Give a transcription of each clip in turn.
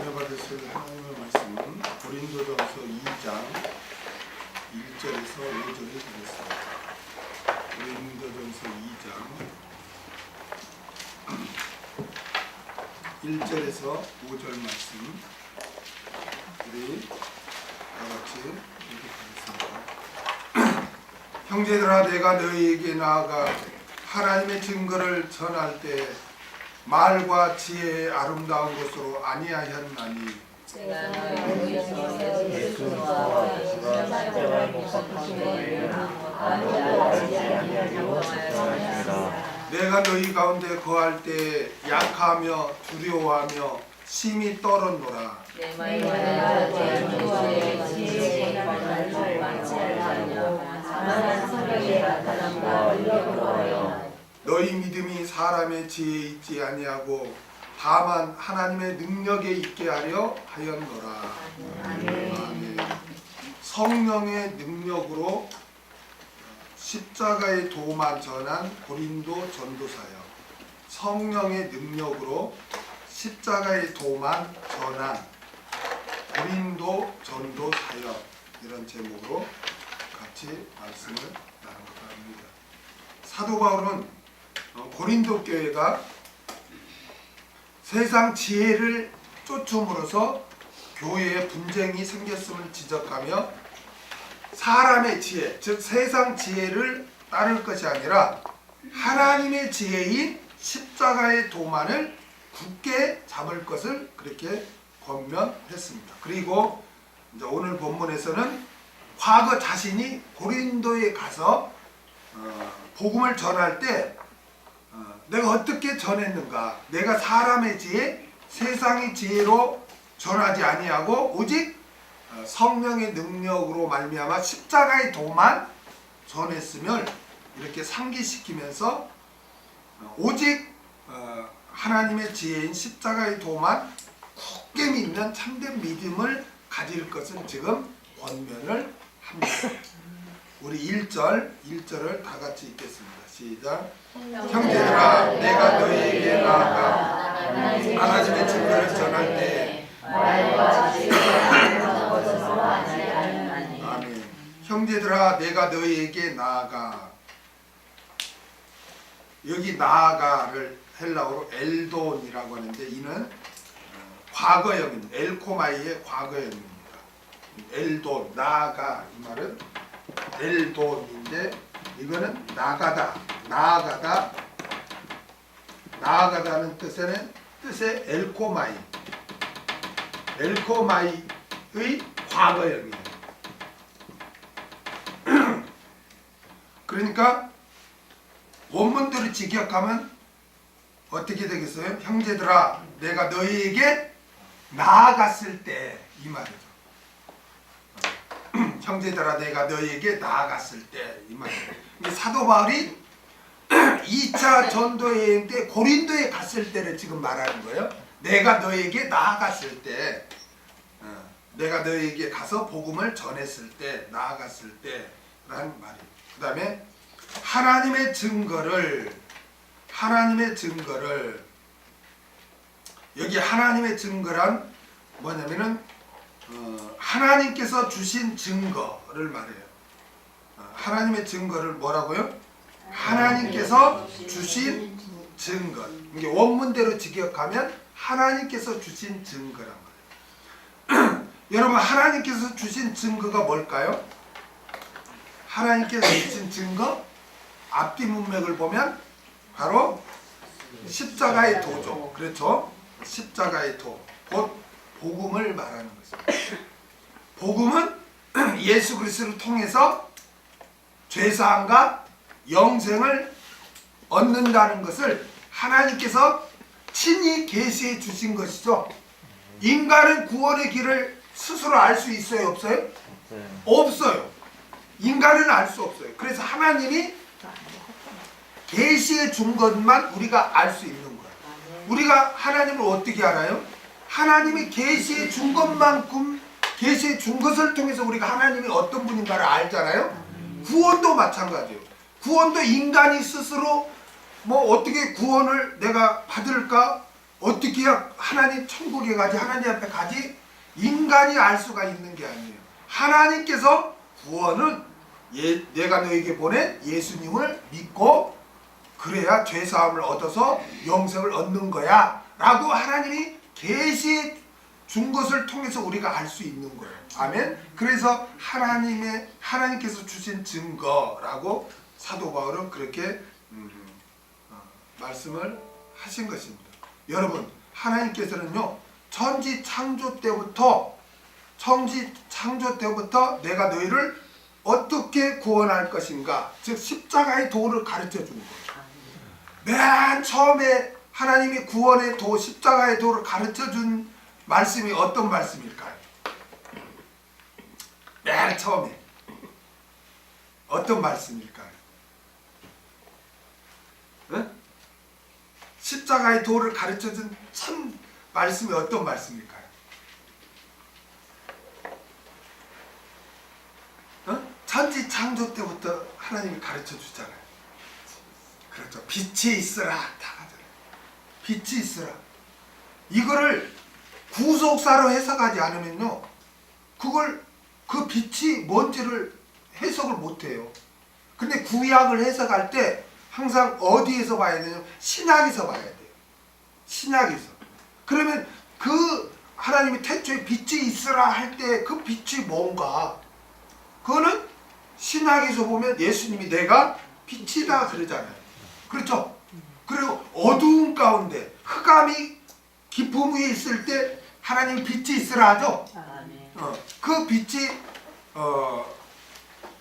은혜 받으실 하나님의 말씀은 고린도전서 2장 1절에서 5절에 되겠습니다. 고린도전서 2장 1절에서 5절 말씀 우리 다같이 읽겠습니다. 형제들아, 내가 너희에게 나아가 하나님의 증거를 전할 때 말과 지혜의 아름다운 것으로 아니하였나니 내가 너희 가운데 거할 때 약하며 두려워하며 심히 떨었노라. 너희 믿음이 사람의 지혜에 있지 아니하고 다만 하나님의 능력에 있게 하려 하였노라. 아멘. 성령의 능력으로 십자가의 도만 전한 고린도 전도사여. 성령의 능력으로 십자가의 도만 전한 고린도 전도사여. 이런 제목으로 같이 말씀을 나누고자 합니다. 사도 바울은 고린도 교회가 세상 지혜를 쫓음으로써 교회에 분쟁이 생겼음을 지적하며 사람의 지혜, 즉 세상 지혜를 따를 것이 아니라 하나님의 지혜인 십자가의 도만을 굳게 잡을 것을 그렇게 권면했습니다. 그리고 이제 오늘 본문에서는 과거 자신이 고린도에 가서 복음을 전할 때 내가 어떻게 전했는가? 내가 사람의 지혜, 세상의 지혜로 전하지 아니하고 오직 성령의 능력으로 말미암아 십자가의 도만 전했음을 이렇게 상기시키면서 오직 하나님의 지혜인 십자가의 도만 굳게 믿는 참된 믿음을 가질 것을 지금 권면을 합니다. 우리 1절을 다 같이 읽겠습니다. 시작. 형제들아, 내가 너희에게 나아가 하나님의 증거를 전할 때 아멘. 형제들아, 내가 너희에게 나아가. 여기 나아가를 헬라어로 엘돈이라고 하는데 이는 과거형입니다. 엘코마이의 과거형입니다. 엘돈, 나아가, 이 말은 엘돈인데 이거는 나아가다는 뜻의 엘코마이의 과거형이에요. 그러니까 원문대로 직역하면 어떻게 되겠어요? 형제들아, 내가 너희에게 나아갔을 때, 이 말이죠. 형제들아, 내가 너희에게 나아갔을 때, 이 말이죠. 사도 바울이 2차 전도 여행 때 고린도에 갔을 때를 지금 말하는 거예요. 내가 너희에게 나아갔을 때, 내가 너희에게 가서 복음을 전했을 때, 나아갔을 때라는 말이에요. 그 다음에 하나님의 증거를 여기 하나님의 증거란 뭐냐면은 하나님께서 주신 증거를 말해요. 하나님의 증거를 뭐라고요? 하나님께서 주신 증거. 이게 원문대로 직역하면 하나님께서 주신 증거란 말이에요. 여러분, 하나님께서 주신 증거가 뭘까요? 하나님께서 주신 증거, 앞뒤 문맥을 보면 바로 십자가의 도죠. 그렇죠? 십자가의 도, 곧 복음을 말하는 것입니다. 복음은 예수 그리스도를 통해서 죄사함과 영생을 얻는다는 것을 하나님께서 친히 계시해 주신 것이죠. 인간은 구원의 길을 스스로 알 수 있어요? 없어요? 없어요. 인간은 알 수 없어요. 그래서 하나님이 계시해 준 것만 우리가 알 수 있는 거예요. 우리가 하나님을 어떻게 알아요? 하나님이 계시해 준 것만큼 계시해 준 것을 통해서 우리가 하나님이 어떤 분인가를 알잖아요. 구원도 마찬가지예요. 구원도 인간이 스스로 뭐 어떻게 구원을 내가 받을까 어떻게 하나님 천국에 가지, 하나님 앞에 가지? 인간이 알 수가 있는 게 아니에요. 하나님께서 구원은 내가 너에게 보낸 예수님을 믿고 그래야 죄사함을 얻어서 영생을 얻는 거야 라고 하나님이 계시해 준 것을 통해서 우리가 알 수 있는 거예요. 아멘. 그래서 하나님께서 주신 증거라고 사도 바울은 그렇게 말씀을 하신 것입니다. 여러분, 하나님께서는요, 천지 창조 때부터 내가 너희를 어떻게 구원할 것인가, 즉 십자가의 도를 가르쳐 준 거예요. 맨 처음에 하나님이 구원의 도, 십자가의 도를 가르쳐 준 말씀이 어떤 말씀일까요? 맨 처음에 어떤 말씀일까요? 응? 십자가의 도를 가르쳐 준 첫 말씀이 어떤 말씀일까요? 천지 창조 때부터 하나님이 가르쳐 주잖아요. 그렇죠. 빛이 있으라 다 하잖아요. 빛이 있으라. 이거를 구속사로 해석하지 않으면요, 그 빛이 뭔지를 해석을 못해요. 근데 구약을 해석할 때 항상 어디에서 봐야 되냐? 신약에서 봐야 돼요. 신약에서. 그러면 그 하나님이 태초에 빛이 있으라 할 때 그 빛이 뭔가? 그거는 신약에서 보면 예수님이 내가 빛이다 그러잖아요. 그렇죠? 그리고 어두운 가운데 흑암이 깊음 위에 있을 때 하나님이 빛이 있으라 하죠. 그 빛이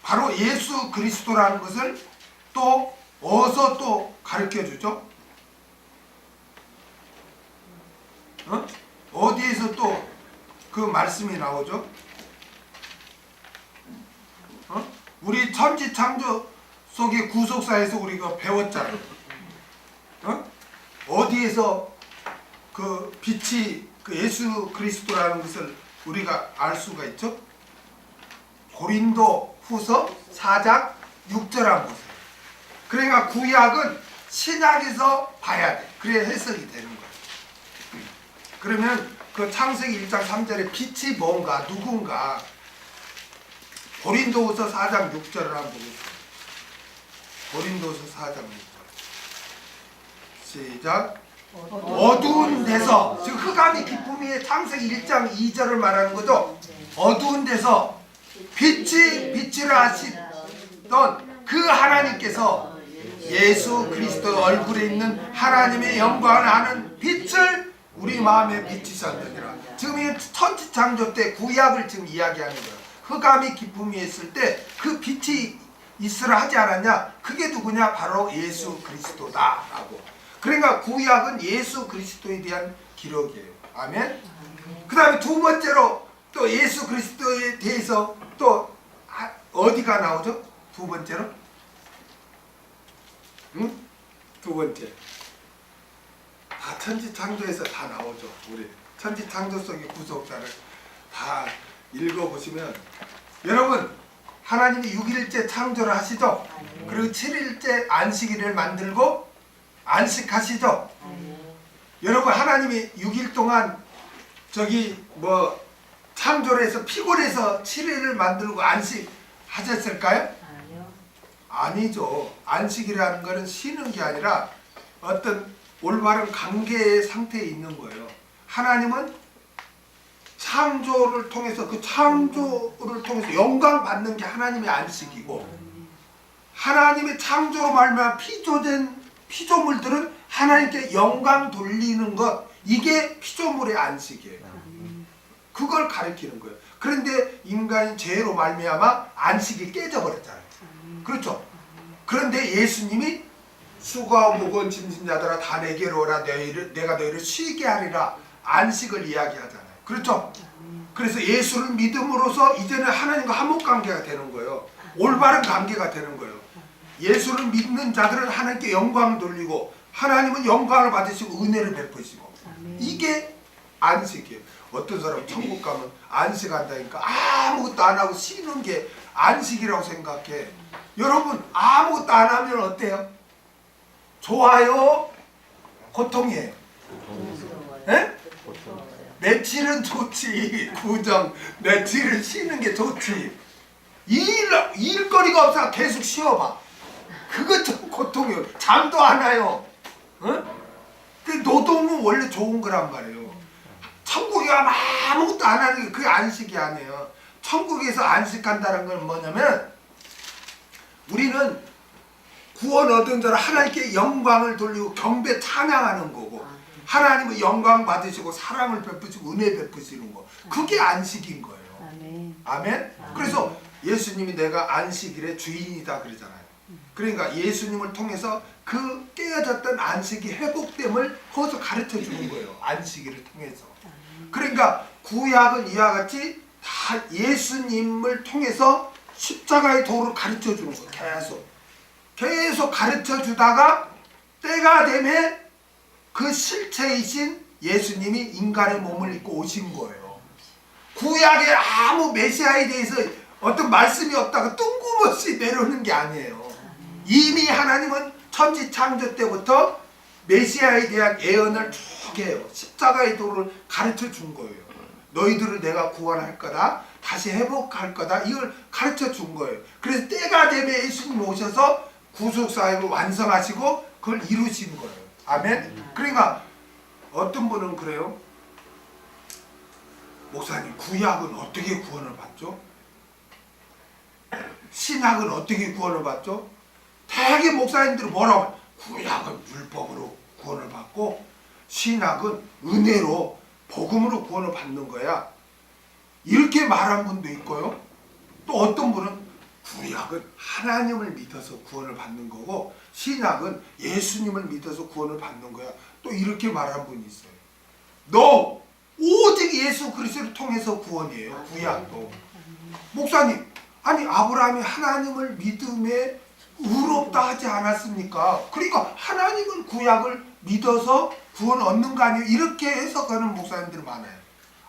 바로 예수 그리스도라는 것을 또 어디서 또 가르쳐 주죠? 어디에서 또 그 말씀이 나오죠? 우리 천지 창조 속의 구속사에서 우리가 배웠잖아요. 어디에서 그 빛이 그 예수 그리스도라는 것을 우리가 알 수가 있죠? 고린도 후서 4장 6절 한번 보세요. 그러니까 구약은 신약에서 봐야 돼. 그래야 해석이 되는 거예요. 그러면 그 창세기 1장 3절에 빛이 뭔가, 누군가, 고린도후서 4장 6절을 한번 보겠습니다. 고린도후서 4장 6절 시작. 어두운 데서, 즉 흑암이 깊음 위에 창세기 1장 2절을 말하는 거죠. 어두운 데서 빛을 하시던 그 하나님께서 예수 그리스도 얼굴에 있는 하나님의 영광을 아는 빛을 우리 마음에 비치셨느니라. 지금 이 천지 창조 때 구약을 지금 이야기하는 거예요. 흑암이 깊음 위에 있을 때 그 빛이 있으라 하지 않았냐? 그게 누구냐? 바로 예수 그리스도다라고. 그러니까 구약은 예수 그리스도에 대한 기록이에요. 아멘. 그 다음에 두 번째로 또 예수 그리스도에 대해서 또 어디가 나오죠? 두 번째로? 두 번째. 다 천지 창조에서 다 나오죠. 우리 천지 창조 속의 구속사를 다 읽어보시면, 여러분, 하나님이 6일째 창조를 하시죠. 그리고 7일째 안식일을 만들고 안식하시죠. 여러분, 하나님이 6일 동안 창조를 해서 피곤해서 7일을 만들고 안식하셨을까요? 아니죠. 안식이라는 것은 쉬는 게 아니라 어떤 올바른 관계의 상태에 있는 거예요. 하나님은 창조를 통해서, 그 창조를 통해서 영광 받는 게 하나님의 안식이고, 하나님의 창조로 말미암아 피조된 피조물들은 하나님께 영광 돌리는 것, 이게 피조물의 안식이에요. 그걸 가리키는 거예요. 그런데 인간이 죄로 말미암아 안식이 깨져버렸잖아요. 그렇죠? 그런데 예수님이 수고하고 무거운 짐진 자들아 다 내게로 오라, 내가 너희를 쉬게 하리라, 안식을 이야기하잖아요. 그렇죠? 그래서 예수를 믿음으로써 이제는 하나님과 화목관계가 되는 거예요. 올바른 관계가 되는 거예요. 예수를 믿는 자들은 하나님께 영광을 돌리고, 하나님은 영광을 받으시고 은혜를 베푸시고, 이게 안식이에요. 어떤 사람 천국 가면 안식한다니까 아무것도 안 하고 쉬는 게 안식이라고 생각해. 여러분, 아무것도 안 하면 어때요? 좋아요? 고통이에요? 에? 며칠은 좋지. 구정 며칠은 쉬는 게 좋지. 일거리가 없어 계속 쉬어봐. 그것 좀 고통이에요. 잠도 안 와요. 그 노동은 원래 좋은 거란 말이에요. 천국에 가면 아무것도 안 하는 게 그게 안식이 아니에요. 천국에서 안식한다는 건 뭐냐면 우리는 구원 얻은 자를 하나님께 영광을 돌리고 경배 찬양하는 거고 하나님은 영광 받으시고 사랑을 베푸시고 은혜 베푸시는 거. 그게 안식인 거예요. 아멘. 그래서 예수님이 내가 안식일의 주인이다 그러잖아요. 그러니까 예수님을 통해서 그 깨어졌던 안식이 회복됨을 거기서 가르쳐 주는 거예요. 안식일을 통해서. 그러니까 구약은 이와 같이 다 예수님을 통해서 십자가의 도를 가르쳐 주는 거예요. 계속 가르쳐 주다가 때가 되면 그 실체이신 예수님이 인간의 몸을 입고 오신 거예요. 구약에 아무 메시아에 대해서 어떤 말씀이 없다가 뜬금없이 내려오는 게 아니에요. 이미 하나님은 천지 창조 때부터 메시아에 대한 예언을 쭉 해요. 십자가의 도를 가르쳐 준 거예요. 너희들을 내가 구원할 거다. 다시 회복할 거다. 이걸 가르쳐 준 거예요. 그래서 때가 되면 예수님 오셔서 구속사역을 완성하시고 그걸 이루신 거예요. 아멘. 그러니까 어떤 분은 그래요. 목사님 구약은 어떻게 구원을 받죠? 신약은 어떻게 구원을 받죠? 대개 목사님들이 뭐라고 해요? 구약은 율법으로 구원을 받고 신약은 은혜로 복음으로 구원을 받는 거야. 이렇게 말한 분도 있고요. 또 어떤 분은 구약은 하나님을 믿어서 구원을 받는 거고 신약은 예수님을 믿어서 구원을 받는 거야. 또 이렇게 말한 분이 있어요. 너 오직 예수 그리스도를 통해서 구원이에요. 구약도. 목사님, 아니 아브라함이 하나님을 믿음에 의롭다 하지 않았습니까? 그러니까 하나님은 구약을 믿어서 구원 얻는 거 아니에요? 이렇게 해석하는 목사님들 많아요.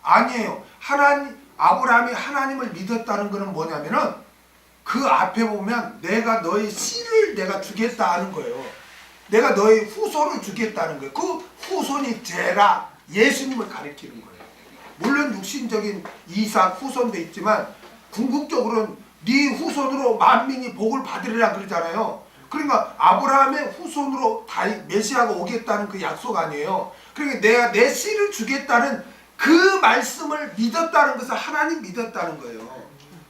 아니에요. 아브라함이 하나님을 믿었다는 것은 뭐냐면은 그 앞에 보면 내가 너의 씨를 내가 주겠다 하는 거예요. 내가 너의 후손을 주겠다는 거예요. 그 후손이 제라, 예수님을 가리키는 거예요. 물론 육신적인 이삭 후손도 있지만 궁극적으로는 네 후손으로 만민이 복을 받으리라 그러잖아요. 그러니까 아브라함의 후손으로 메시아가 오겠다는 그 약속 아니에요. 그러니까 내가 내 씨를 주겠다는 그 말씀을 믿었다는 것은 하나님 믿었다는 거예요.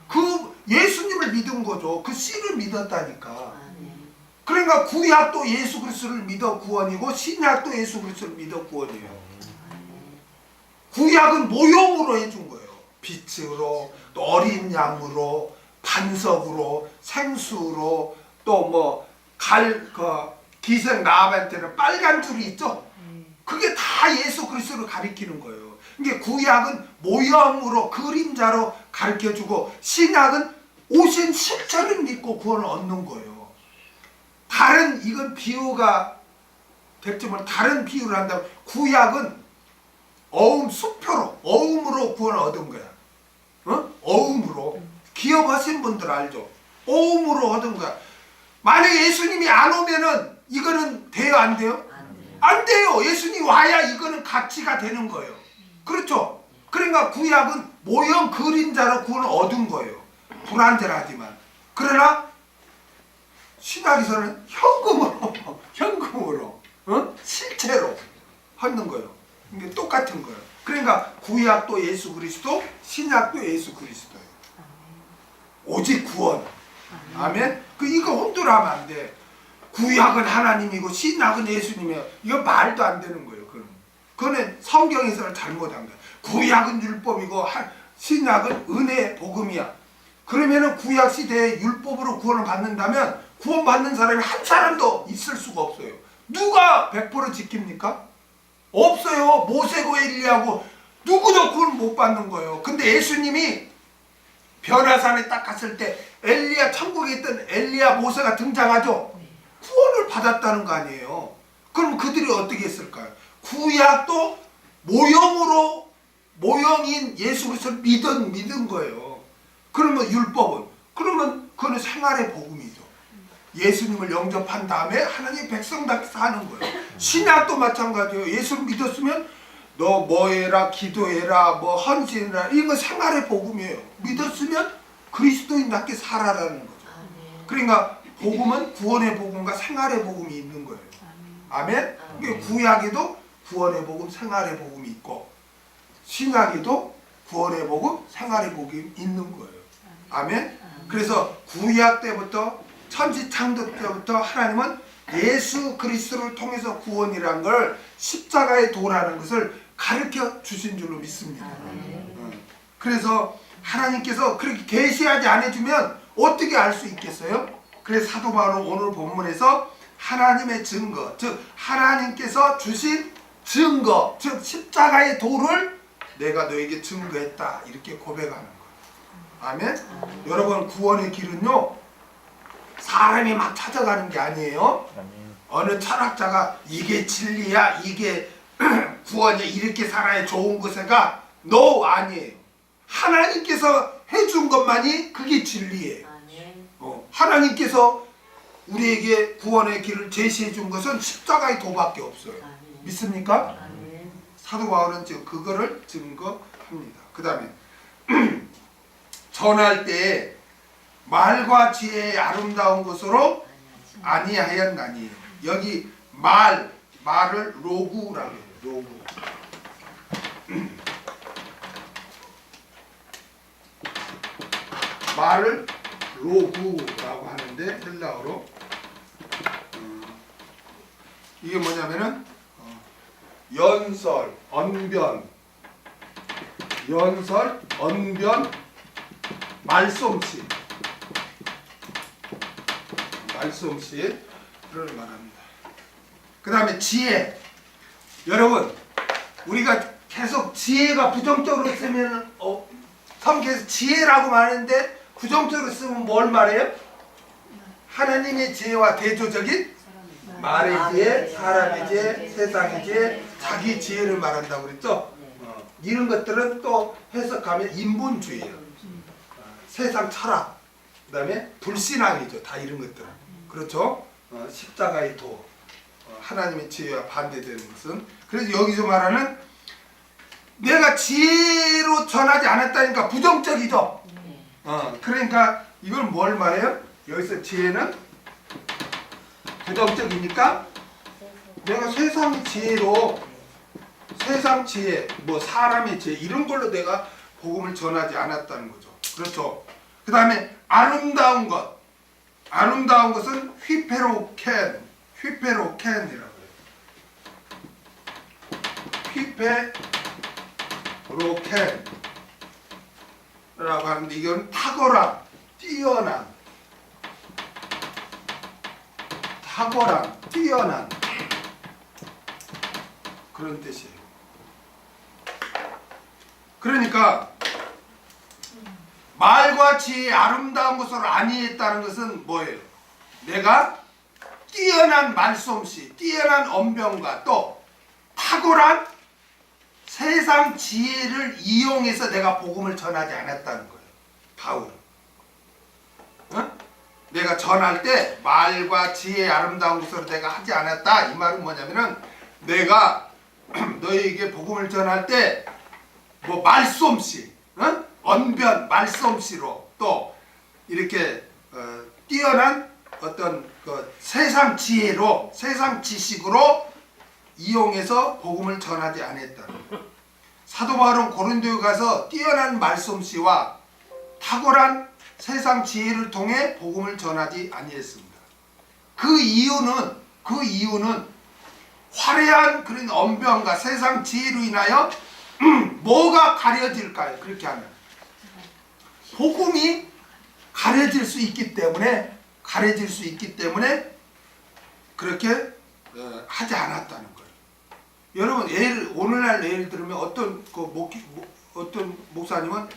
그 예수님을 믿은 거죠. 그 씨를 믿었다니까. 그러니까 구약도 예수 그리스도를 믿어 구원이고 신약도 예수 그리스도를 믿어 구원이에요. 구약은 모형으로 해준 거예요. 빛으로, 또 어린 양으로, 반석으로, 생수로, 또 뭐 기생 라합한테는 빨간 줄이 있죠. 그게 다 예수 그리스도를 가리키는 거예요. 이게 구약은 모형으로 그림자로 가르쳐주고 신약은 오신 실체를 믿고 구원을 얻는 거예요. 이건 비유가 됐지만 다른 비유를 한다면 구약은 수표로 어음으로 구원을 얻은 거야. 어음으로. 기업하신 분들 알죠? 어음으로 얻은 거야. 만약에 예수님이 안 오면은 이거는 돼요, 안 돼요? 안 돼요. 예수님이 와야 이거는 가치가 되는 거예요. 그렇죠? 그러니까 구약은 모형 그림자로 구원을 얻은 거예요. 불완전하지만. 그러나 신약에서는 현금으로, 실체로 하는 거예요. 이게 똑같은 거예요. 그러니까 구약도 예수 그리스도, 신약도 예수 그리스도예요. 오직 구원. 아멘. 이거 혼돈하면 안 돼. 구약은 하나님이고 신약은 예수님이에요. 이거 말도 안 되는 거예요. 그거는 성경에서는 잘못한 거예요. 구약은 율법이고 신약은 은혜 복음이야. 그러면은 구약 시대에 율법으로 구원을 받는다면 구원 받는 사람이 한 사람도 있을 수가 없어요. 누가 100% 지킵니까? 없어요. 모세고 엘리야고 누구도 구원 못 받는 거예요. 근데 예수님이 변화산에 딱 갔을 때 천국에 있던 엘리야 모세가 등장하죠. 구원을 받았다는 거 아니에요. 그럼 그들이 어떻게 했을까요? 구약도 모형인 예수 그리스도를 믿은 거예요. 그러면 율법은? 그러면 그건 생활의 복음이죠. 예수님을 영접한 다음에 하나님의 백성답게 사는 거예요. 신약도 마찬가지예요. 예수를 믿었으면 너 뭐해라, 기도해라, 뭐 헌신해라, 이거 생활의 복음이에요. 믿었으면 그리스도인답게 살아라는 거죠. 그러니까 복음은 구원의 복음과 생활의 복음이 있는 거예요. 아멘. 구약에도 구원의 복음, 생활의 복음이 있고 신약에도 구원의 복음, 생활의 복음이 있는 거예요. 아멘. 그래서 구약 때부터 천지 창조 때부터 하나님은 예수 그리스도를 통해서 구원이란 걸 십자가의 도라는 것을 가르쳐 주신 줄로 믿습니다. 그래서 하나님께서 그렇게 계시하지 않아주면 어떻게 알 수 있겠어요? 그래서 사도 바울은 오늘 본문에서 하나님의 증거, 즉 하나님께서 주신 증거, 즉 십자가의 도를 내가 너에게 증거했다, 이렇게 고백하는 거예요. 아멘. 여러분, 구원의 길은요 사람이 막 찾아가는 게 아니에요. 어느 철학자가 이게 진리야, 이게 구원이야, 이렇게 살아야 좋은 것에가 no, 아니에요. 하나님께서 해준 것만이 그게 진리예요. 하나님께서 우리에게 구원의 길을 제시해 준 것은 십자가의 도밖에 없어요. 믿습니까? 사도 바울은 지금 그거를 증거합니다. 그 다음에 전할 때 말과 지혜의 아름다운 것으로 아니하였나니, 여기 말을 로구라고 해요. 로구. 말을 로구라고 하는데 헬라어로 이게 뭐냐면은 연설, 언변, 말솜씨 그걸 말합니다. 그 다음에 지혜. 여러분, 우리가 계속 지혜가 부정적으로 쓰면 성경에서 지혜라고 말하는데 부정적으로 쓰면 뭘 말해요? 하나님의 지혜와 대조적인 말의 지혜, 사람의 지혜, 세상의 지혜, 자기 지혜를 말한다고 그랬죠? 이런 것들은 또 해석하면 인본주의예요. 세상 철학, 그 다음에 불신앙이죠. 다 이런 것들은. 그렇죠? 십자가의 도, 하나님의 지혜와 반대되는 것은. 그래서 여기서 말하는 내가 지혜로 전하지 않았다니까 부정적이죠. 그러니까 이건 뭘 말해요? 여기서 지혜는 부정적이니까 내가 세상 지혜로, 세상 지혜, 뭐 사람의 지혜 이런 걸로 내가 복음을 전하지 않았다는 거죠. 그렇죠. 그 다음에 아름다운 것. 아름다운 것은 휘페로켄이라고 해요. 휘페로켄이라고 하는데 이건 탁월한, 뛰어난 그런 뜻이에요. 그러니까 말과 지혜의 아름다운 것으로 아니했다는 것은 뭐예요? 내가 뛰어난 말솜씨, 뛰어난 언변과 또 탁월한 세상 지혜를 이용해서 내가 복음을 전하지 않았다는 거예요. 바울은. 내가 전할 때 말과 지혜의 아름다운 것으로 내가 하지 않았다. 이 말은 뭐냐면은 내가 너희에게 복음을 전할 때 뭐 말솜씨, 언변, 말솜씨로 또 이렇게 뛰어난 어떤 그 세상 지혜로, 세상 지식으로 이용해서 복음을 전하지 않았다는 거예요. 사도 바울은 고린도에 가서 뛰어난 말솜씨와 탁월한 세상 지혜를 통해 복음을 전하지 아니했습니다. 그 이유는 화려한 그런 언변과 세상 지혜로 인하여 뭐가 가려질까요? 그렇게 하면 복음이 가려질 수 있기 때문에 그렇게 하지 않았다는 거예요. 여러분, 오늘날 예를 들면 어떤 목사님은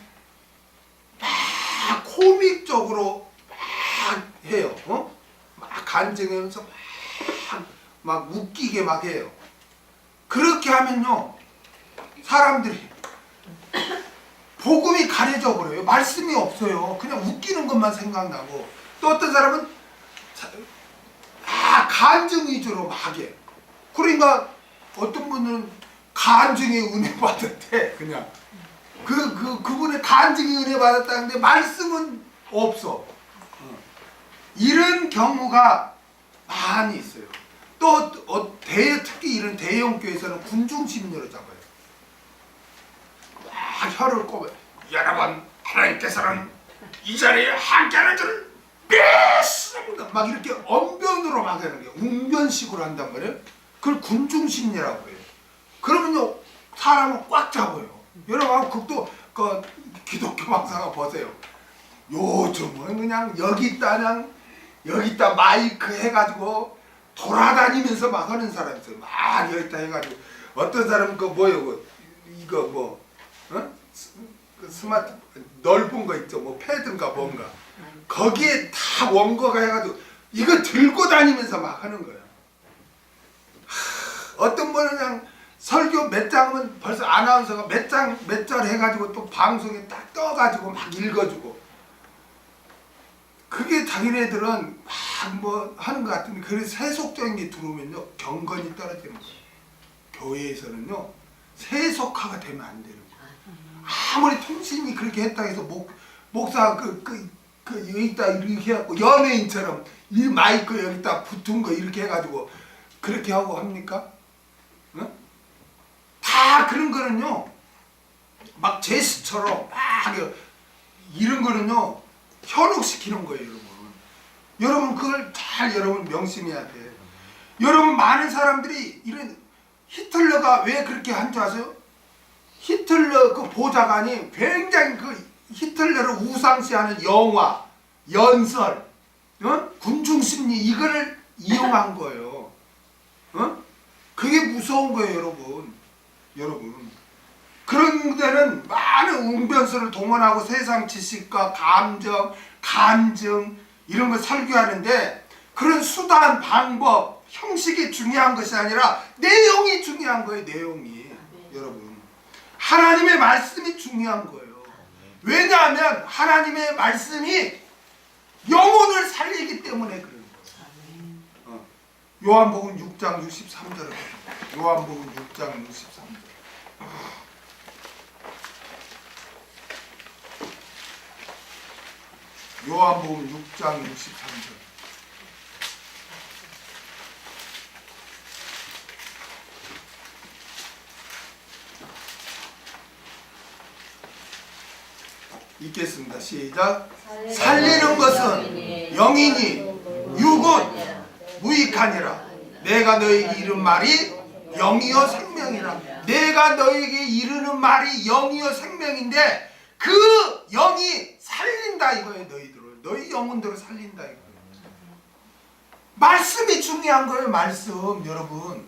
막 코믹적으로 막 해요. 막 간증하면서 막 웃기게 막 해요. 그렇게 하면요, 사람들이 복음이 가려져 버려요. 말씀이 없어요. 그냥 웃기는 것만 생각나고. 또 어떤 사람은 간증 위주로 막 해. 그러니까 어떤 분은 간증의 은혜 받았대. 그냥 그분의 간증의 은혜 받았다는데 말씀은 없어. 이런 경우가 많이 있어요. 또 특히 이런 대형 교회에서는 군중 심리로 잡아요. 막 혀를 꼽아요. 여러분, 하나님께서는 이 자리에 함께하는 줄 믿습니다. 막 이렇게 언변으로 막 하는 게 웅변식으로 한단 말이에요. 그걸 군중 심리라고 해요. 그러면요 사람을 꽉 잡아요. 여러분 그 기독교 박사가 보세요. 요즘은 그냥 여기 있다 마이크 해가지고 돌아다니면서 막 하는 사람 있어요. 막 여기다 해가지고 어떤 사람은 이거 뭐 그 스마트 넓은 거 있죠. 뭐 패드인가 뭔가 거기에 다 원고가 해가지고 이거 들고 다니면서 막 하는 거예요. 어떤 분은 그냥 설교 몇 장은 벌써 아나운서가 몇 절 해가지고 또 방송에 딱 떠가지고 막 읽어주고 그게 자기네들은 막 뭐 하는 것 같은데 그래서 세속적인 게 들어오면요 경건이 떨어지는 거예요. 교회에서는요 세속화가 되면 안 되는 거예요. 아무리 통신이 그렇게 했다 해서 목사 여기다 이렇게 해갖고 연예인처럼 이 마이크 여기다 붙은 거 이렇게 해가지고 그렇게 하고 합니까? 응? 다 그런 거는요 막 제스처럼 막 이런 거는요 현혹시키는 거예요. 여러분 그걸 잘 여러분 명심해야 돼. 여러분 많은 사람들이 이런 히틀러가 왜 그렇게 한 줄 아세요? 히틀러 그 보좌관이 굉장히 그 히틀러를 우상시하는 영화, 연설, 군중심리 이거를 이용한 거예요. 그게 무서운 거예요, 여러분. 그런 데는 많은 웅변수를 동원하고 세상 지식과 감정, 간증 이런 걸 설교하는데 그런 수단, 방법, 형식이 중요한 것이 아니라 내용이 중요한 거예요. 내용이. 여러분 하나님의 말씀이 중요한 거예요. 왜냐하면 하나님의 말씀이 영혼을 살리기 때문에 그런 거예요. 요한복음 6장 63절을 요한복음 6장 63절 요한복음 6장 63절 읽겠습니다. 시작. 살리는 것은 영이니 육은 무익하니라. 내가 너에게 이른 말이 영이요 생명이라. 내가 너에게 이르는 말이 영이요 생명인데 그 영이 살린다 이거예요. 너희 영혼들을 살린다 이거예요. 말씀이 중요한 거예요. 말씀 여러분.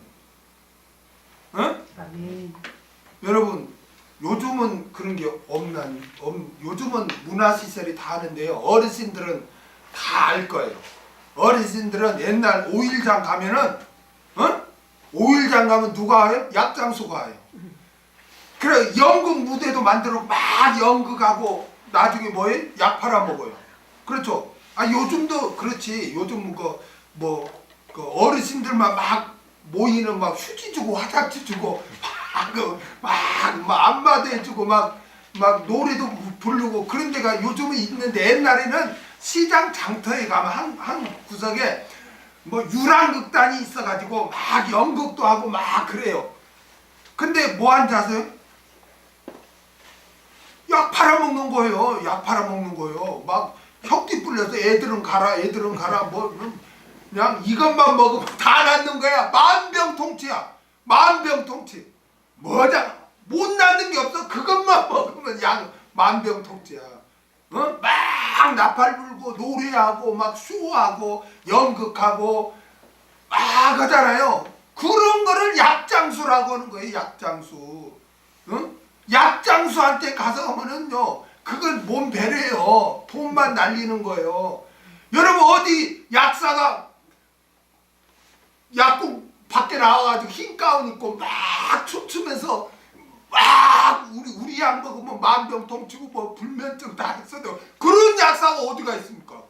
여러분 요즘은 그런 게 요즘은 문화시설이 다 하는데요. 어르신들은 다 알 거예요. 어르신들은 옛날 5일장 가면은 5일장 가면 누가 와요? 약장수가 와요. 그래 연극 무대도 만들어 막 연극하고 나중에 뭐예요? 약 팔아먹어요. 그렇죠? 요즘도 그렇지. 요즘 그 어르신들만 막 모이는 막 휴지 주고 화장지 주고 막 안마도 해주고 막 노래도 부르고 그런 데가 요즘은 있는데 옛날에는 시장 장터에 가면 한 구석에 뭐 유랑극단이 있어가지고 막 연극도 하고 막 그래요. 근데 뭐 하는지 아세요? 약 팔아먹는 거예요. 약 팔아먹는 거예요. 막 혁띠 불려서 애들은 가라 뭐 그냥 이것만 먹으면 다 낫는 거야. 만병통치야. 만병통치. 뭐냐? 못 낫는 게 없어. 그것만 먹으면 만병통치야. 막 나팔 불고 노래하고 막 쇼하고 연극하고 막 하잖아요. 그런 거를 약장수라고 하는 거예요. 약장수. 약장수한테 가서 하면은요 그걸 몸 배려요. 돈만 날리는 거예요. 여러분 어디 약사가 약국 밖에 나와가지고 흰 가운 입고 막 춤추면서 막 우리 약 먹으면 만병통치고 뭐 불면증 다 했어도 그런 약사가 어디가 있습니까?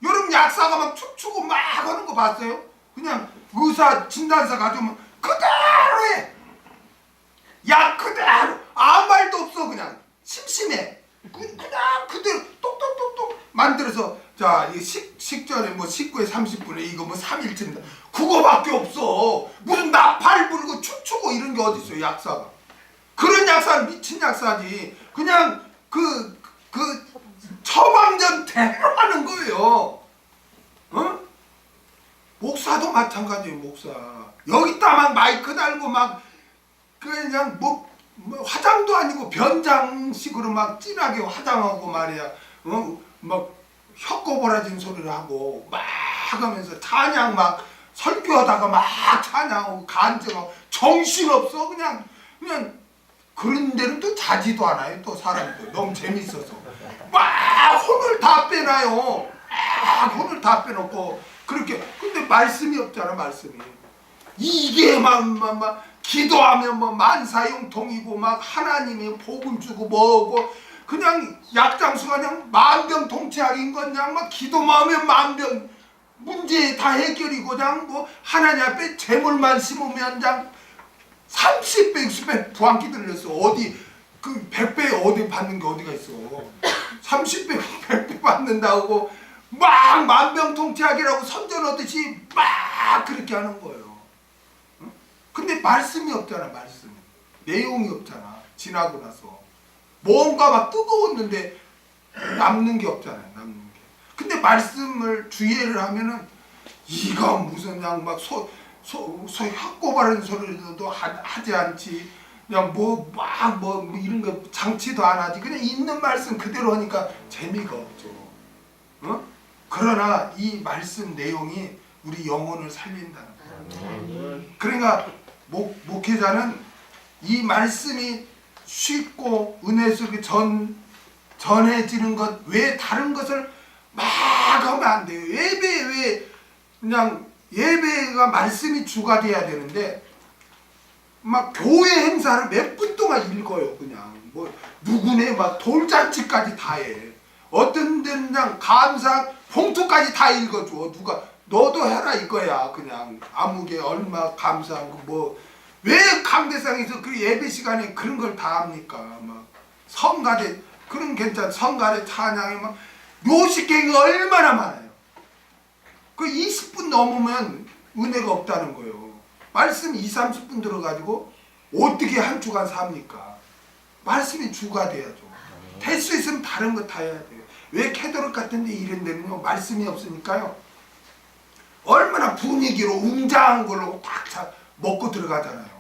여러분 약사가 막 춤추고 막 하는 거 봤어요? 그냥 의사 진단서 가져오면 그대로 해. 약 그대로 아무 말도 없어. 그냥 심심해. 그냥 그대로 똑똑똑똑 만들어서 자 이 식전에 뭐 19에 30분에 이거 뭐 3일쯤 그거밖에 없어. 무슨 나팔 불고 춤추고 이런 게 어디 있어요 약사가. 그런 약사는 미친 약사지. 그냥 그 처방전대로 하는 거예요. 어? 목사도 마찬가지예요. 목사 여기다 막 마이크 달고 막 그냥 뭐 화장도 아니고 변장식으로 막 진하게 화장하고 말이야. 막 혀꼬부라진 소리를 하고 막 하면서 찬양 막 설교하다가 막 찬양하고 간증하고 정신없어. 그냥 그런 데는 또 자지도 않아요. 또 사람들 너무 재밌어서 막 혼을 다 빼놔요. 막 혼을 다 빼놓고 그렇게. 근데 말씀이 없잖아. 말씀이 이게 막 기도하면 뭐 만사형통이고 막 하나님이 복음 주고 뭐고 그냥 약장수가 그냥 만병통치약인 건 그냥 막 기도만 하면 만병 문제 다 해결이고 그냥 뭐 하나님 앞에 재물만 심으면 그냥 30배 60배 부한기 들렸어. 어디 그 100배 어디 받는 게 어디가 있어. 30배 100배 받는다고 막 만병통치약이라고 선전하듯이 막 그렇게 하는 거예요. 근데 말씀이 없잖아. 말씀 내용이 없잖아. 지나고 나서 뭔가 막 뜨거웠는데 남는 게 없잖아요. 남는 게. 근데 말씀을 주의를 하면은 이거 무슨 그냥 막 혀꼬바른 소리도 하지 않지. 그냥 뭐 이런 거 장치도 안 하지. 그냥 있는 말씀 그대로 하니까 재미가 없죠. 어? 그러나 이 말씀 내용이 우리 영혼을 살린다는 거예요. 그러니까 목회자는 이 말씀이 쉽고 은혜 속에 전해지는 것 외에 다른 것을 막 하면 안 돼요. 예배 왜 그냥 예배가 말씀이 주가 돼야 되는데 막 교회 행사를 몇 분 동안 읽어요. 그냥 뭐 누구네 막 돌잔치까지 다 해. 어떤 데는 그냥 감사 봉투까지 다 읽어줘. 누가 너도 해라 이거야. 그냥 아무개 얼마 감사하고 뭐 왜 강대상에서 그 예배 시간에 그런 걸 다 합니까? 막 성가대 그런 괜찮. 성가대 찬양에 막 묘식행위가 얼마나 많아요. 그 20분 넘으면 은혜가 없다는 거예요. 말씀 20-30분 들어가지고 어떻게 한 주간 삽니까? 말씀이 주가 돼야죠. 될 수 있으면 다른 거 다 해야 돼요. 왜 캐도록 같은 데 이런 데는요 말씀이 없으니까요 얼마나 분위기로 웅장한 걸로 딱 먹고 들어가잖아요.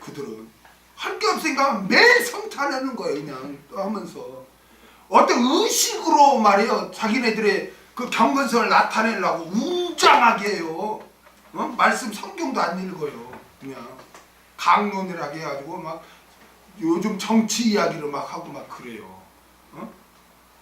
그들은 할 게 없으니까 매일 성찬하는 거예요. 그냥 하면서 어떤 의식으로 말이에요. 자기네들의 그 경건성을 나타내려고 웅장하게 해요. 말씀 성경도 안 읽어요. 그냥 강론이라고 해가지고 막 요즘 정치 이야기를 막 하고 막 그래요.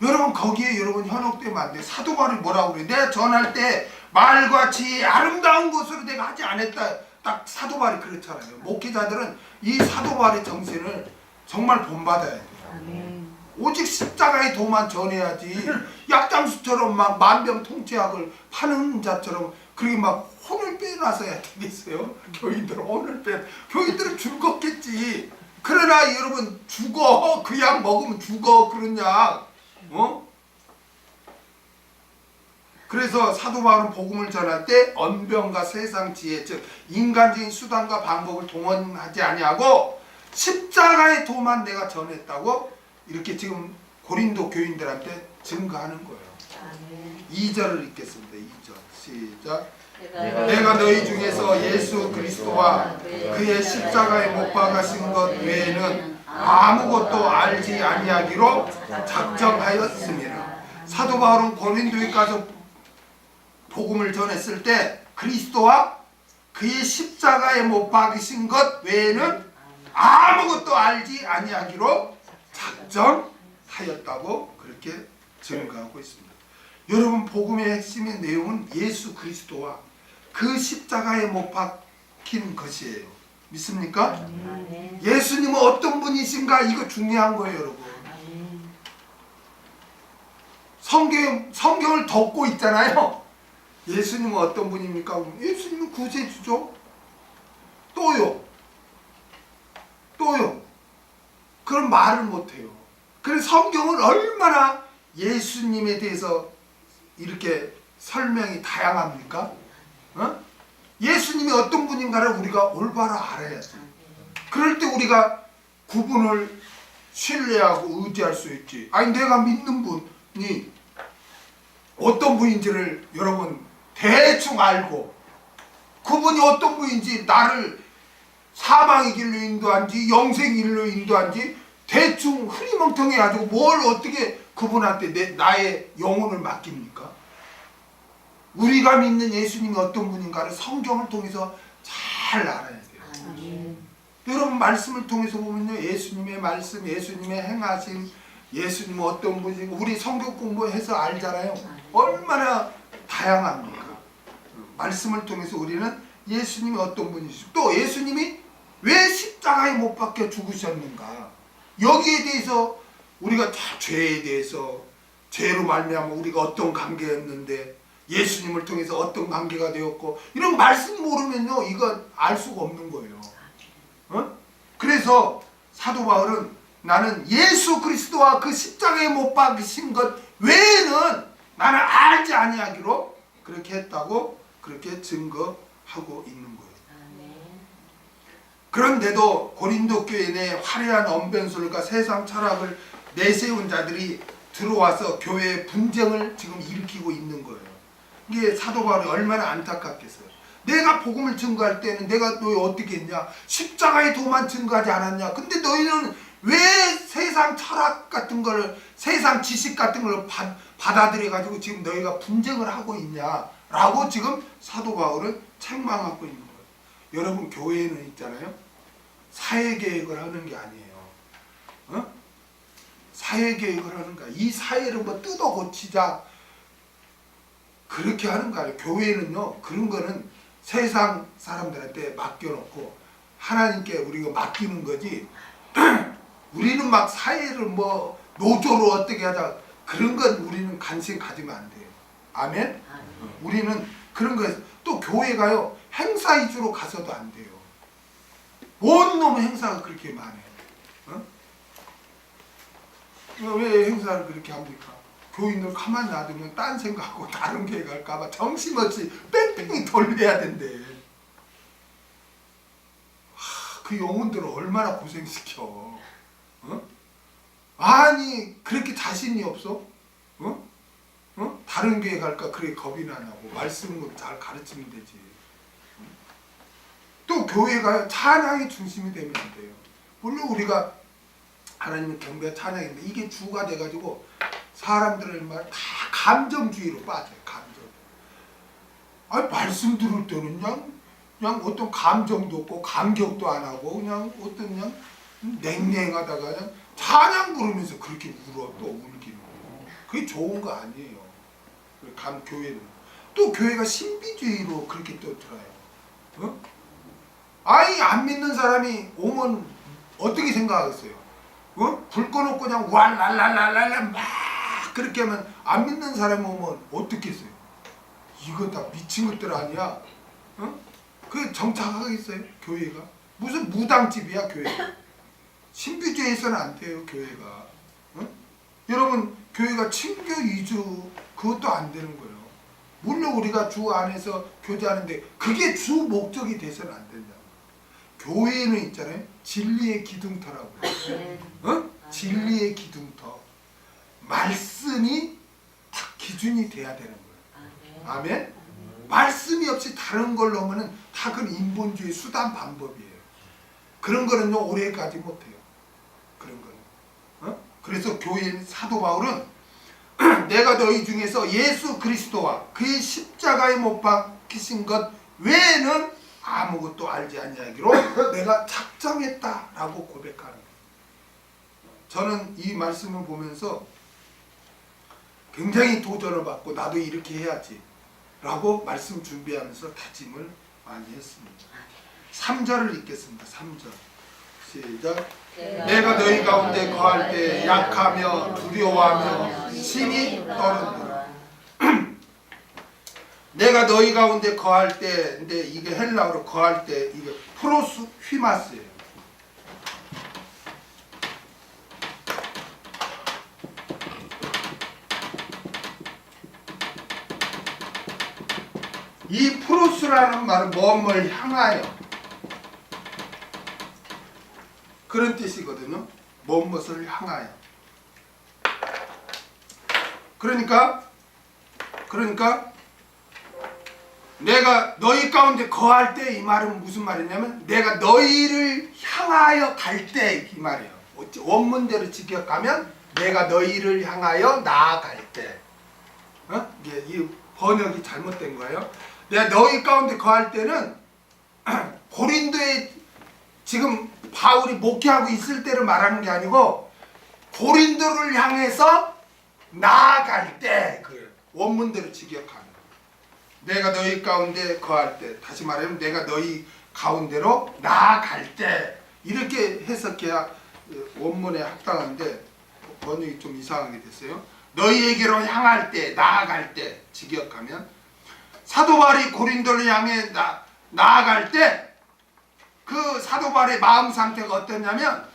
여러분 거기에 여러분 현혹되면 안 돼. 사도 바울이 뭐라고 그래? 내가 전할 때 말같이 아름다운 것으로 내가 하지 않았다. 딱 사도 바울이 그렇잖아요. 목회자들은 이 사도 바울의 정신을 정말 본받아야 돼요. 오직 십자가의 도만 전해야지. 약장수처럼 막 만병통치약을 파는 자처럼 그렇게 막 혼을 빼놔서야 되겠어요? 교인들은 혼을 빼. 교인들은 죽었겠지. 그러나 여러분 죽어. 그 약 먹으면 죽어. 그런 약. 그래서 사도 바울은 복음을 전할 때 언변과 세상 지혜 즉 인간적인 수단과 방법을 동원하지 아니하고 십자가의 도만 내가 전했다고 이렇게 지금 고린도 교인들한테 증거하는 거예요. 2절을 읽겠습니다. 2절 시작. 내가 너희 중에서 예수 그리스도와 그의 십자가에 못 박으신 것 외에는 아무것도 알지 아니하기로 작정하였습니다. 사도 바울은 고린도에 가서 복음을 전했을 때 그리스도와 그의 십자가에 못 박으신 것 외에는 아무것도 알지 아니하기로 작정하였다고 그렇게 증거하고 있습니다. 여러분 복음의 핵심의 내용은 예수 그리스도와 그 십자가에 못 박힌 것이에요. 믿습니까? 예수님은 어떤 분이신가 이거 중요한 거예요. 여러분 성경을 덮고 있잖아요. 예수님은 어떤 분입니까? 예수님은 구세주죠. 또요. 또요. 그런 말을 못해요. 그래서 성경은 얼마나 예수님에 대해서 이렇게 설명이 다양합니까? 예수님이 어떤 분인가를 우리가 올바로 알아야지. 그럴 때 우리가 그분을 신뢰하고 의지할 수 있지. 아니 내가 믿는 분이 어떤 분인지를 여러분 대충 알고 그분이 어떤 분인지 나를 사망의 길로 인도한지 영생의 길로 인도한지 대충 흐리멍텅해 가지고 뭘 어떻게 그분한테 나의 영혼을 맡깁니까? 우리가 믿는 예수님이 어떤 분인가를 성경을 통해서 잘 알아야 돼요. 여러분 말씀을 통해서 보면요, 예수님의 말씀, 예수님의 행하심, 예수님은 어떤 분인가 우리 성경 공부해서 알잖아요. 얼마나 다양합니까? 말씀을 통해서 우리는 예수님이 어떤 분이시고 또 예수님이 왜 십자가에 못 박혀 죽으셨는가, 여기에 대해서 우리가 다 죄에 대해서 죄로 말미암아 우리가 어떤 관계였는데 예수님을 통해서 어떤 관계가 되었고 이런 말씀 모르면요 이거 알 수가 없는 거예요. 그래서 사도 바울은 나는 예수 그리스도와 그 십자가에 못 박히신 것 외에는 나는 알지 아니하기로 그렇게 했다고 그렇게 증거하고 있는 거예요. 그런데도 고린도 교회 내에 화려한 언변술과 세상 철학을 내세운 자들이 들어와서 교회의 분쟁을 지금 일으키고 있는 거예요. 이게 사도 바울이 얼마나 안타깝겠어요. 내가 복음을 증거할 때는 내가 너희 어떻게 했냐? 십자가의 도만 증거하지 않았냐? 근데 너희는 왜 세상 철학 같은 걸, 세상 지식 같은 걸 받아들여 가지고 지금 너희가 분쟁을 하고 있냐? 라고 지금 사도 바울은 책망하고 있는 거예요. 여러분 교회에는 있잖아요, 사회계획을 하는 게 아니에요. 사회계획을 하는 거야. 이 사회를 뭐 뜯어 고치자 그렇게 하는 거 아니에요. 교회는요 그런 거는 세상 사람들한테 맡겨놓고 하나님께 우리가 맡기는 거지. 우리는 막 사회를 뭐 노조로 어떻게 하자 그런 건 우리는 관심 가지면 안 돼요. 아멘? 우리는 그런 거, 또 교회가요 행사 위주로 가서도 안 돼요. 온몸 행사가 그렇게 많아요. 왜 행사를 그렇게 합니까? 교인들 가만히 놔두면 딴 생각하고 다른 교회 갈까봐 정신없이 뺑뺑이 돌려야 된대. 그 영혼들을 얼마나 고생시켜. 아니 그렇게 자신이 없어? 다른 교회 갈까 그래 겁이나 나고 말씀을 잘 가르치면 되지. 또 교회가 찬양의 중심이 되면 안 돼요. 물론 우리가 하나님의 경배와 찬양인데 이게 주가 돼가지고 사람들을 말 다 감정주의로 빠져요. 감정. 아니 말씀 들을 때는 그냥 어떤 감정도 없고 감격도 안 하고 그냥 어떤 그냥 냉랭하다가 그냥 찬양 부르면서 그렇게 울어. 또 울기는 그게 좋은 거 아니에요. 교회는 또 교회가 신비주의로 그렇게 또 들어요. 아니 안 믿는 사람이 오면 어떻게 생각하겠어요? 불 꺼놓고 그냥 왈랄랄랄랄 막 그렇게 하면 안 믿는 사람이 오면 어떻게 했어요? 이거 다 미친 것들 아니야? 그게 정착하겠어요? 교회가? 무슨 무당집이야 교회가? 신비주의에서는 안 돼요 교회가. 여러분 교회가 친교 위주 그것도 안 되는 거예요. 물론 우리가 주 안에서 교제하는데 그게 주 목적이 돼서는 안 된다. 교회는 있잖아요 진리의 기둥터라고요. 진리의 기둥터. 말씀이 딱 기준이 돼야 되는 거예요. 아멘? 말씀이 없이 다른 걸 넣으면 다 그건 인본주의 수단 방법이에요. 그런 거는요 오래가지 못해요. 그런 거는. 그래서 교회 사도 바울은 내가 너희 중에서 예수 그리스도와 그의 십자가에 못 박히신 것 외에는 아무것도 알지 아니하기로 내가 작정했다라고 고백하는 거예요. 저는 이 말씀을 보면서 굉장히 도전을 받고 나도 이렇게 해야지 라고 말씀 준비하면서 다짐을 많이 했습니다. 3절을 읽겠습니다. 3절 시작. 내가 너희 가운데 거할 때 약하며 두려워하며 심히 떨었노라. 내가 너희 가운데 거할 때, 근데 이게 헬라어로 거할 때 이게 프로스 휘마스예요. 이 프로스라는 말은 무엇을 향하여 그런 뜻이거든요. 무엇을 향하여. 그러니까 내가 너희 가운데 거할 때 이 말은 무슨 말이냐면 내가 너희를 향하여 갈 때 이 말이에요. 원문대로 직역하면 내가 너희를 향하여 나아갈 때. 이게 이 번역이 잘못된 거예요. 내가 너희 가운데 거할 때는 고린도에 지금 바울이 목회하고 있을 때를 말하는 게 아니고 고린도를 향해서 나아갈 때 그 원문대로 직역하는 내가 너희 가운데 거할 때 다시 말하면 내가 너희 가운데로 나아갈 때 이렇게 해석해야 원문에 합당한데 번역이 좀 이상하게 됐어요. 너희에게로 향할 때 나아갈 때 직역하면 사도 바울이 고린도를 향해 나아갈 때 그 사도 바울의 마음 상태가 어떠냐면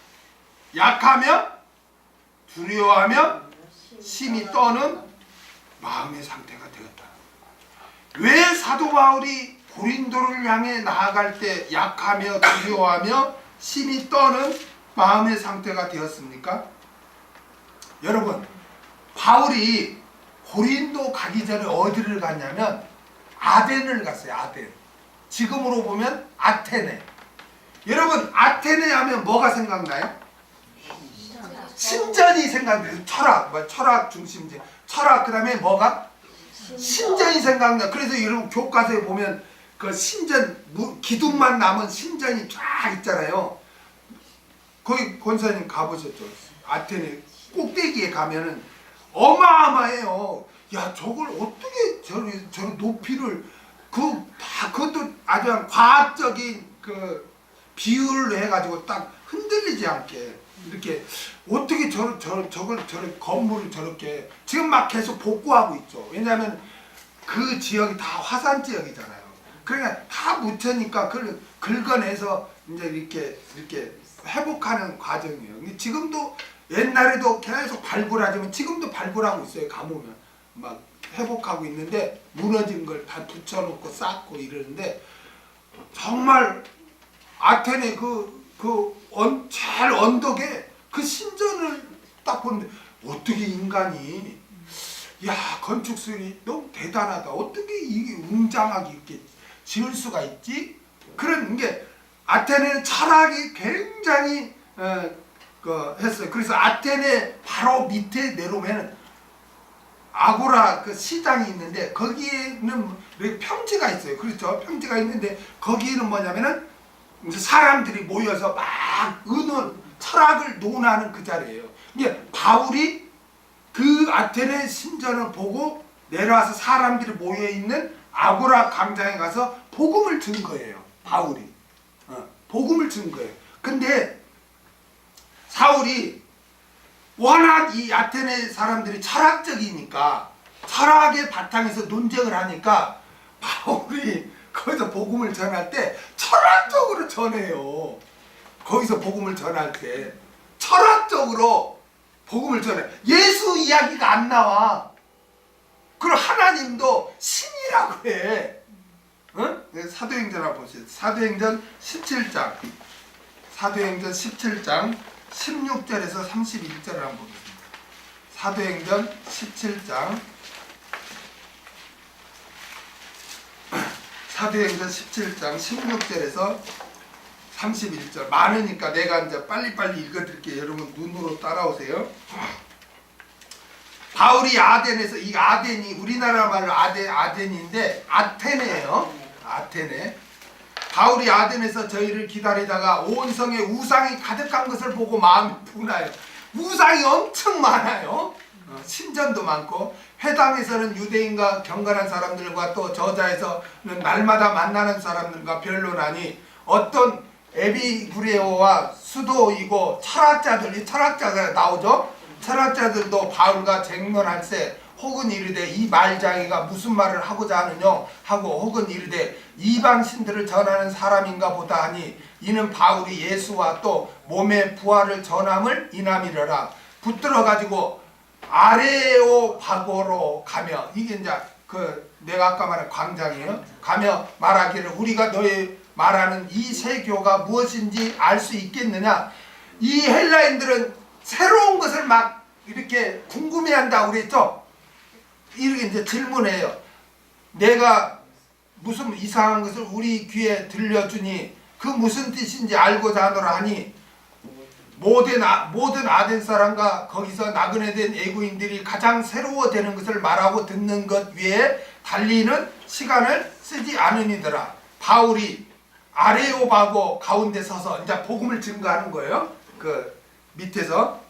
약하며 두려워하며 심히 떠는 마음의 상태가 되었다. 왜 사도 바울이 고린도를 향해 나아갈 때 약하며 두려워하며 심히 떠는 마음의 상태가 되었습니까? 여러분, 바울이 고린도 가기 전에 어디를 갔냐면 아덴을 갔어요. 아덴. 지금으로 보면 아테네. 여러분, 아테네 하면 뭐가 생각나요? 신전이 생각나요. 철학 중심지. 철학 그다음에 뭐가? 신전이 생각나. 그래서 여러분 교과서에 보면 그 신전 기둥만 남은 신전이 쫙 있잖아요. 거기 권사님 가보셨죠? 아테네 꼭대기에 가면은 어마어마해요. 야, 저걸 어떻게 저런 높이를 그것도 아주 과학적인 그 비율로 해가지고 딱 흔들리지 않게 이렇게 어떻게 저걸 건물을 저렇게 지금 막 계속 복구하고 있죠. 왜냐하면 그 지역이 다 화산 지역이잖아요. 그러니까 다 묻혀니까 그걸 긁어내서 이제 이렇게 회복하는 과정이에요. 근데 지금도 옛날에도 계속 발굴하지만 지금도 발굴하고 있어요. 가보면 막 회복하고 있는데 무너진 걸 다 붙여놓고 쌓고 이러는데 정말 아테네 제일 언덕에 그 신전을 딱 보는데 어떻게 인간이 건축술이 너무 대단하다. 어떻게 이게 웅장하게 이렇게 지을 수가 있지? 그런 게 아테네는 철학이 굉장히 했어요. 그래서 아테네 바로 밑에 내려오면 아고라 그 시장이 있는데 거기에는 평지가 있어요. 그렇죠? 평지가 있는데 거기는 뭐냐면은 이제 사람들이 모여서 막 철학을 논하는 그 자리예요. 이게 바울이 그 아테네 신전을 보고 내려와서 사람들이 모여 있는 아고라 광장에 가서 복음을 든 거예요. 바울이 복음을 든 거예요. 근데 사울이 워낙 이 아테네 사람들이 철학적이니까 철학의 바탕에서 논쟁을 하니까 바울이 거기서 복음을 전할 때 철학적으로 전해요. 거기서 복음을 전할 때 철학적으로 복음을 전해. 예수 이야기가 안 나와. 그리고 하나님도 신이라고 해. 응? 사도행전 한번 보세요. 사도행전 17장 16절에서 31절을 한번 보겠습니다. 사도행전 17장 16절에서 31절 많으니까 내가 이제 빨리빨리 읽어드릴게요. 여러분 눈으로 따라오세요. 바울이 아덴에서 이 아덴이 우리나라 말로 아덴인데 아테네예요. 아테네. 바울이 아덴에서 저희를 기다리다가 온 성에 우상이 가득한 것을 보고 마음이 분하여 우상이 엄청 많아요. 신전도 많고 회당에서는 유대인과 경건한 사람들과 또 저자에서는 날마다 만나는 사람들과 변론하니 어떤 에비구레오와 수도이고 철학자가 나오죠. 철학자들도 바울과 쟁론할세 혹은 이르되 이 말장이가 무슨 말을 하고자 하느냐 하고 혹은 이르되 이방 신들을 전하는 사람인가 보다 하니 이는 바울이 예수와 또 몸의 부활을 전함을 인함이러라. 붙들어 가지고 아레오바고로 가며 이게 이제 내가 아까 말한 광장이에요. 가며 말하기를 우리가 너희 말하는 이 새 교가 무엇인지 알 수 있겠느냐. 이 헬라인들은 새로운 것을 막 이렇게 궁금해한다고 그랬죠. 이렇게 이제 질문해요. 내가 무슨 이상한 것을 우리 귀에 들려주니 그 무슨 뜻인지 알고자 하노라 하니 모든 아덴 사람과 거기서 나그네 된 애구인들이 가장 새로워되는 것을 말하고 듣는 것 위에 달리는 시간을 쓰지 않으니더라. 바울이 아레오바고 가운데 서서 이제 복음을 증거하는 거예요. 그 밑에서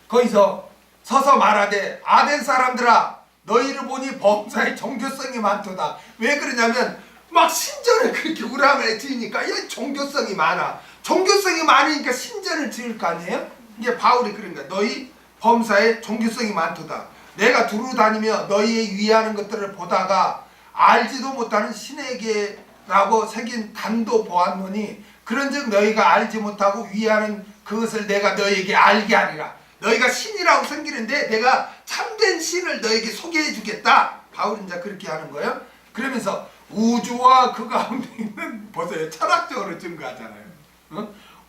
거기서 서서 말하되 아덴 사람들아 너희를 보니 범사에 종교성이 많도다. 왜 그러냐면 막 신전을 그렇게 우람에 지으니까 이 종교성이 많아. 종교성이 많으니까 신전을 지을 거 아니에요? 이게 바울이 그런 거야. 너희 범사에 종교성이 많도다. 내가 두루 다니며 너희의 위하는 것들을 보다가 알지도 못하는 신에게라고 새긴 단도 보았노니 그런즉 너희가 알지 못하고 위하는 그것을 내가 너희에게 알게 하리라. 너희가 신이라고 섬기는데 내가 참된 신을 너희에게 소개해 주겠다. 바울은 이제 그렇게 하는 거예요. 그러면서 우주와 그 가운데 있는, 보세요, 철학적으로 증거하잖아요.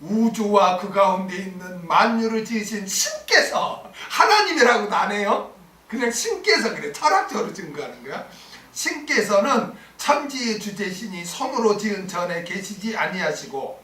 우주와 그 가운데 있는 만유를 지으신 신께서, 하나님이라고도 안 해요. 그냥 신께서 그래. 철학적으로 증거하는 거야. 신께서는 천지의 주제신이 손으로 지은 전에 계시지 아니하시고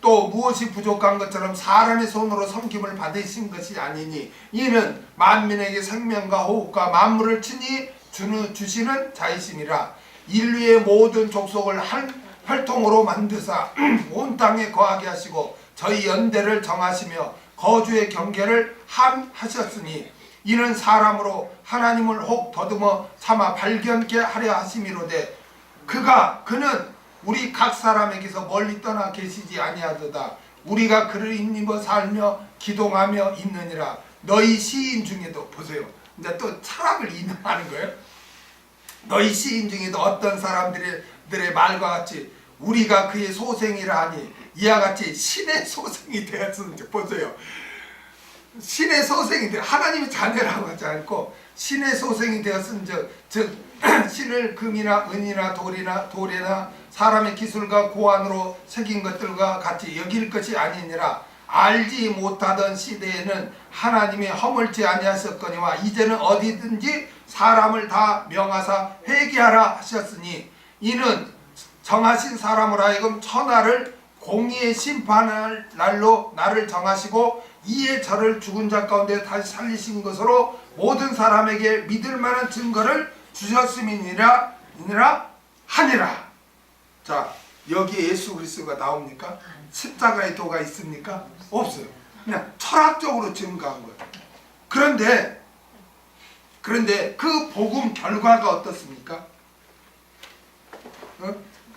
또 무엇이 부족한 것처럼 사람의 손으로 섬김을 받으신 것이 아니니 이는 만민에게 생명과 호흡과 만물을 친히 주시는 자이심이라. 인류의 모든 족속을 한 혈통으로 만드사 온 땅에 거하게 하시고 저희 연대를 정하시며 거주의 경계를 함하셨으니 이는 사람으로 하나님을 혹 더듬어 삼아 발견케 하려 하심이로되 그는 우리 각 사람에게서 멀리 떠나 계시지 아니하도다. 우리가 그를 힘입어 살며 기동하며 있느니라. 너희 시인 중에도, 보세요, 이제 또 철학을 인용하는 거예요. 너희 시인 중에도 어떤 사람들의 말과 같이 우리가 그의 소생이라 하니 이와 같이 신의 소생이 되었는지. 보세요, 신의 소생이 되어 하나님의 자녀라고 하지 않고 신의 소생이 되었은즉 즉 신을 금이나 은이나 돌이나 사람의 기술과 고안으로 새긴 것들과 같이 여길 것이 아니니라. 알지 못하던 시대에는 하나님이 허물지 아니하셨거니와 이제는 어디든지 사람을 다 명하사 회개하라 하셨으니 이는 정하신 사람으로 하여금 천하를 공의의 심판할 날로 나를 정하시고 이에 저를 죽은 자 가운데 다시 살리신 것으로 모든 사람에게 믿을 만한 증거를 주셨음이니라 하니라. 자, 여기에 예수 그리스도가 나옵니까? 십자가의 도가 있습니까? 없어요. 그냥 철학적으로 증거한 거예요. 그런데 그 복음 결과가 어떻습니까?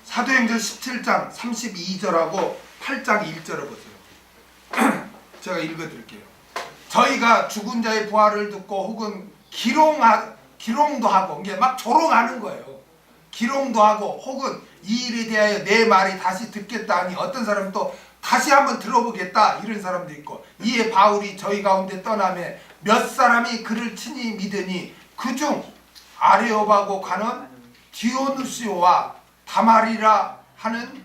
사도행전 17장 32절하고 8장 1절을 보세요. 제가 읽어드릴게요. 저희가 죽은 자의 부활을 듣고 혹은 기롱도 하고, 이게 막 조롱하는 거예요. 기롱도 하고 혹은 이 일에 대하여 내 말이 다시 듣겠다 하니 어떤 사람은 또 다시 한번 들어보겠다 이런 사람도 있고, 이에 바울이 저희 가운데 떠나매 몇 사람이 그를 친히 믿으니 그중 아레오바고 가는 디오누시오와 다말이라 하는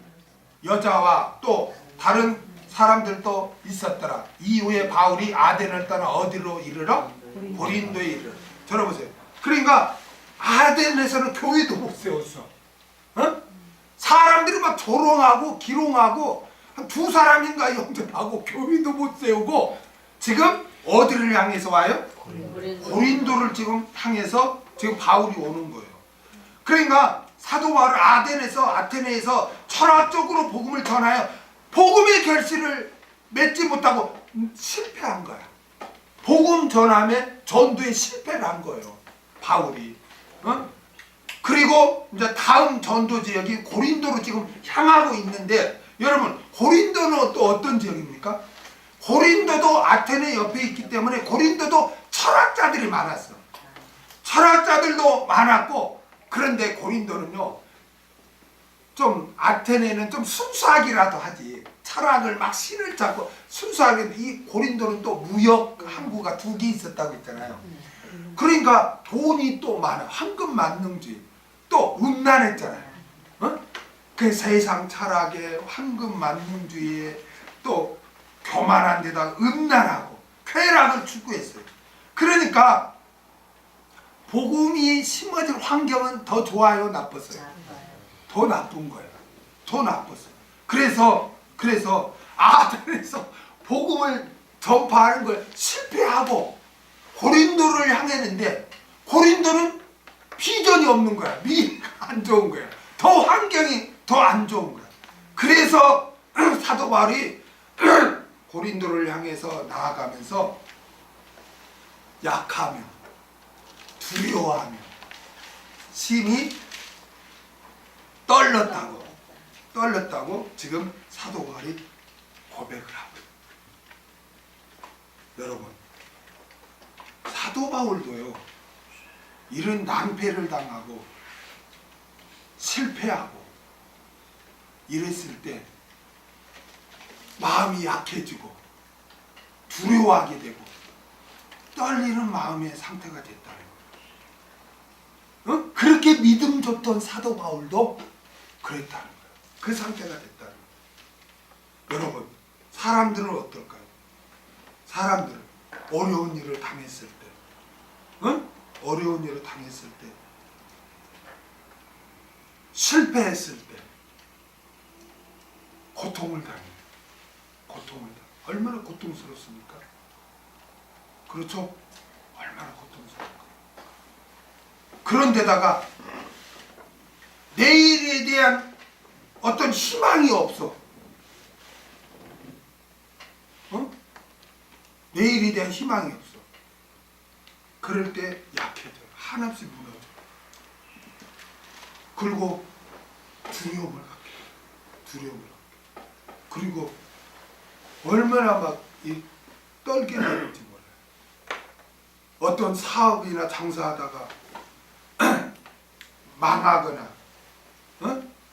여자와 또 다른 사람들도 있었더라. 이후에 바울이 아덴을 떠나 어디로 이르러? 고린도에 이르러. 들어보세요. 그러니까 아덴에서는 교회도 못 세웠어. 사람들이 막 조롱하고 기롱하고 한 두 사람인가 영접하고 교회도 못 세우고 지금 어디를 향해서 와요? 고린도를 지금 향해서 지금 바울이 오는 거예요. 그러니까 사도 바울 아테네에서 철학적으로 복음을 전하여 복음의 결실을 맺지 못하고 실패한 거야. 복음 전함에 전도에 실패를 한 거예요, 바울이. 그리고 이제 다음 전도 지역이 고린도로 지금 향하고 있는데, 여러분 고린도는 또 어떤 지역입니까? 고린도도 아테네 옆에 있기 때문에 고린도도 철학자들이 많았어. 철학자들도 많았고, 그런데 고린도는요, 좀 아테네는 좀 순수하기라도 하지. 철학을 막 신을 잡고 순수하게. 이 고린도는 또 무역 항구가 2개 있었다고 했잖아요. 그러니까 돈이 또 많아. 황금 만능주의. 또 음란했잖아요. 어? 그 세상 철학에 황금 만능주의에 또 교만한 데다가 음란하고 쾌락을 추구했어요. 그러니까 복음이 심어질 환경은 더 좋아요, 나빴어요? 더 나쁜 거예요. 더 나빴어요. 그래서 복음을 전파하는 걸 실패하고 고린도를 향했는데 고린도는 비전이 없는 거야. 미래가 안 좋은 거야. 더 환경이 더 안 좋은 거야. 그래서 사도 바울이 고린도를 향해서 나아가면서 약하며 두려워하며 심히 떨렸다고 지금 사도 바울이 고백을 하고. 여러분, 사도 바울도요, 이런 낭패를 당하고 실패하고 이랬을 때 마음이 약해지고 두려워하게 되고 떨리는 마음의 상태가 됐다는 거예요. 그렇게 믿음 줬던 사도 바울도 그랬다는 거예요. 그 상태가 됐다는 거예요. 여러분, 사람들은 어떨까요? 사람들은 어려운 일을 당했을 때, 어려운 일을 당했을 때, 실패했을 때 고통을 당해요. 얼마나 고통스럽습니까? 그렇죠? 얼마나 고통스럽습니까? 그런데다가 내일에 대한 어떤 희망이 없어. 내일에 대한 희망이 없어. 그럴 때 약해져요. 한없이 무너져. 그리고 두려움을 갖게 돼요. 두려움을 갖게 돼요. 그리고 얼마나 막 떨게 되는지 몰라요. 어떤 사업이나 장사하다가 망하거나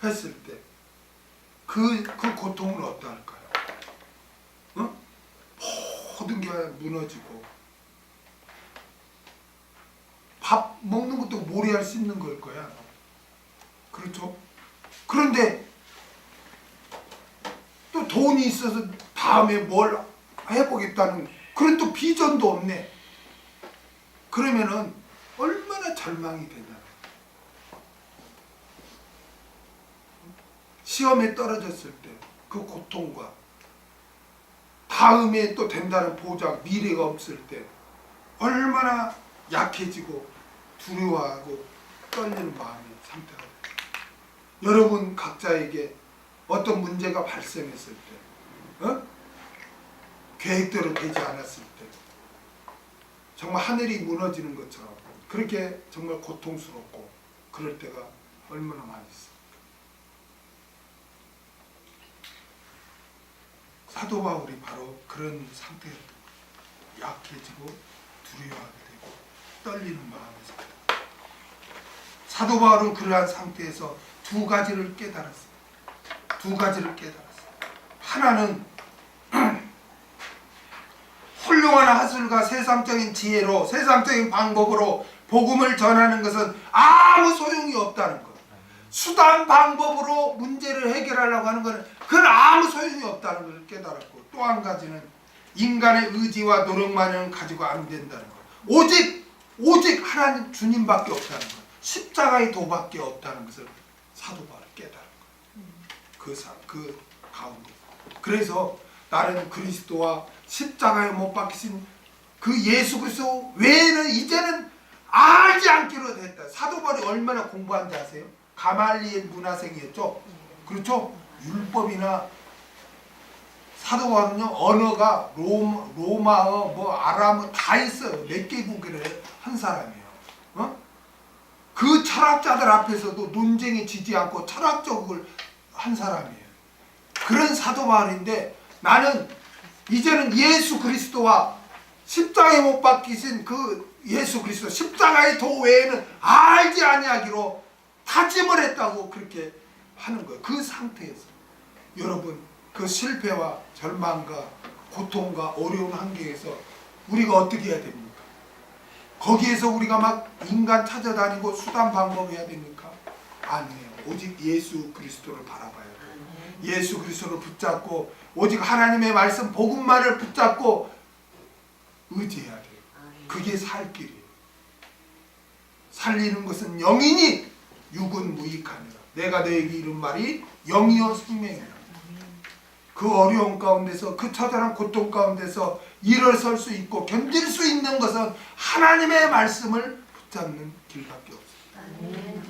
했을 때 그 고통은 어떨까요? 모든 게 무너지고 밥 먹는 것도 모래알 씹는 걸 거야. 그렇죠? 그런데 또 돈이 있어서 다음에 뭘 해보겠다는 그런 또 비전도 없네. 그러면은 얼마나 절망이 되냐. 시험에 떨어졌을 때 그 고통과 다음에 또 된다는 보장, 미래가 없을 때 얼마나 약해지고 두려워하고 떨리는 마음의 상태가 돼요. 여러분 각자에게 어떤 문제가 발생했을 때, 계획대로 되지 않았을 때, 정말 하늘이 무너지는 것처럼 그렇게 정말 고통스럽고 그럴 때가 얼마나 많이 있습니까? 사도 바울이 바로 그런 상태였던 거예요. 약해지고 두려워하게 되고 떨리는 마음의 상태. 사도 바울은 그러한 상태에서 두 가지를 깨달았어요. 하나는 훌륭한 하술과 세상적인 지혜로, 세상적인 방법으로 복음을 전하는 것은 아무 소용이 없다는 것. 수단 방법으로 문제를 해결하려고 하는 것은 그건 아무 소용이 없다는 것을 깨달았고, 또 한 가지는 인간의 의지와 노력만은 가지고 안 된다는 것. 오직 하나님 주님밖에 없다는 것. 십자가의 도밖에 없다는 것을 사도 바울이 깨달은 거예요. 그 가운데. 그래서 나는 그리스도와 십자가에 못 박히신 그 예수 그리스도 외에는 이제는 알지 않기로 됐다. 사도 바울이 얼마나 공부한지 아세요? 가말리엘 문화생이었죠. 그렇죠? 율법이나 사도 바울은요, 언어가 로마어, 아람어 다 있어요. 몇 개국을 한 사람이에요. 그 철학자들 앞에서도 논쟁에 지지 않고 철학적을 한 사람이에요. 그런 사도 바울인데 나는 이제는 예수 그리스도와 십자가에 못 박히신 그 예수 그리스도 십자가의 도 외에는 알지 아니하기로 다짐을 했다고 그렇게 하는 거예요. 그 상태에서 여러분 그 실패와 절망과 고통과 어려운 환경에서 우리가 어떻게 해야 됩니까? 거기에서 우리가 막 인간 찾아다니고 수단 방법해야 됩니까? 아니에요. 오직 예수 그리스도를 바라봐야 돼요. 예수 그리스도를 붙잡고 오직 하나님의 말씀 복음만을 붙잡고 의지해야 돼요. 그게 살 길이에요. 살리는 것은 영이니 육은 무익하니라. 내가 너에게 이른 말이 영이요 생명이라. 그 어려운 가운데서 그 처절한 고통 가운데서 일어설 수 있고 견딜 수 있는 것은 하나님의 말씀을 붙잡는 길밖에 없어요.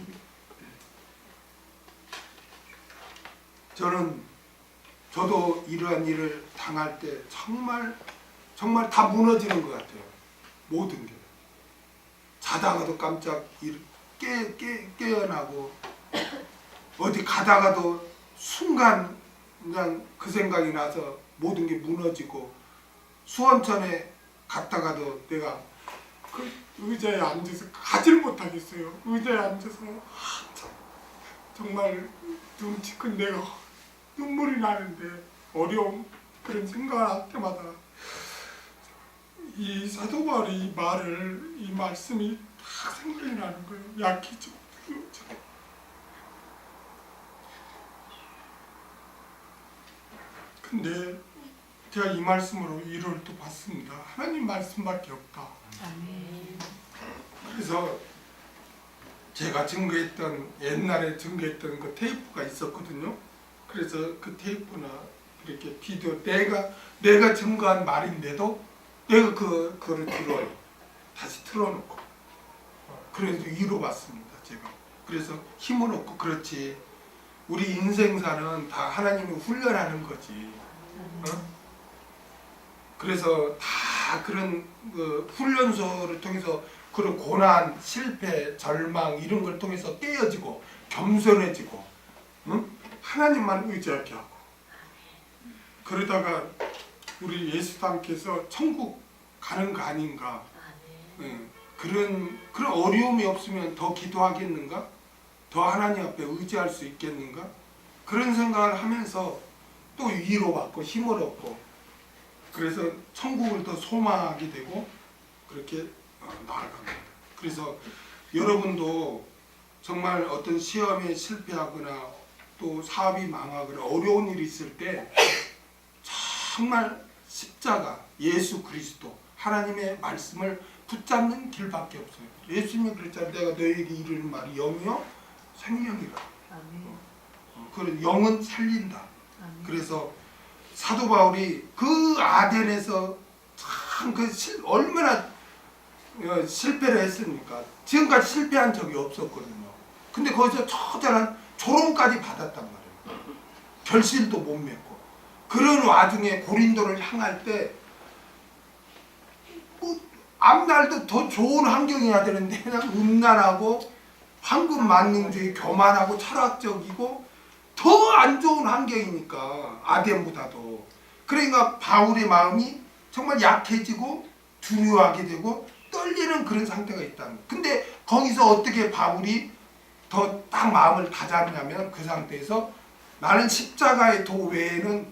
저도 이러한 일을 당할 때 정말 다 무너지는 것 같아요. 모든 게. 자다가도 깜짝 깨어나고 어디 가다가도 순간 그냥 그 생각이 나서 모든 게 무너지고 수원천에 갔다가도 내가 그 의자에 앉아서 가지를 못하겠어요. 의자에 앉아서 정말 눈치 큰 내가 눈물이 나는데 어려움 그런 생각을 할 때마다 이 사도 바울의 이 말씀이 다 생각이 나는 거예요. 약해지고 부러워지고. 근데 제가 이 말씀으로 위로를 또 받습니다. 하나님 말씀밖에 없다. 그래서 제가 옛날에 증거했던 그 테이프가 있었거든요. 그래서 그 테이프나 이렇게 비디오 내가 증거한 말인데도 내가 그거를 들어요. 다시 틀어놓고. 그래서 위로받습니다. 제가. 그래서 힘을 얻고 그렇지. 우리 인생사는 다 하나님이 훈련하는 거지. 그래서 다 그런 훈련소를 통해서 그런 고난, 실패, 절망 이런 걸 통해서 깨어지고 겸손해지고 하나님만 의지하게 하고 그러다가 우리 예수님께서 천국 가는 거 아닌가. 그런 어려움이 없으면 더 기도하겠는가? 더 하나님 앞에 의지할 수 있겠는가? 그런 생각을 하면서 또 위로받고 힘을 얻고 그래서 천국을 더 소망하게 되고 그렇게 나아갑니다. 그래서 여러분도 정말 어떤 시험에 실패하거나 또 사업이 망하거나 어려운 일이 있을 때 정말 십자가, 예수 그리스도, 하나님의 말씀을 붙잡는 길밖에 없어요. 예수님이 그랬잖아요. 내가 너에게 이르는 말이 영이요 생명이라. 그런 영은 살린다. 그래서 사도 바울이 그 아덴에서 참 얼마나 실패를 했습니까? 지금까지 실패한 적이 없었거든요. 근데 거기서 처절한 조롱까지 받았단 말이에요. 결실도 못 맺고. 그런 와중에 고린도를 향할 때 앞날도 더 좋은 환경이어야 되는데 그냥 음란하고 황금 만능주의, 교만하고 철학적이고 더 안 좋은 환경이니까 아덴보다도. 그러니까 바울의 마음이 정말 약해지고 두려워하게 되고 떨리는 그런 상태가 있다는 거예요. 근데 거기서 어떻게 바울이 더 딱 마음을 다잡냐면 그 상태에서 나는 십자가의 도 외에는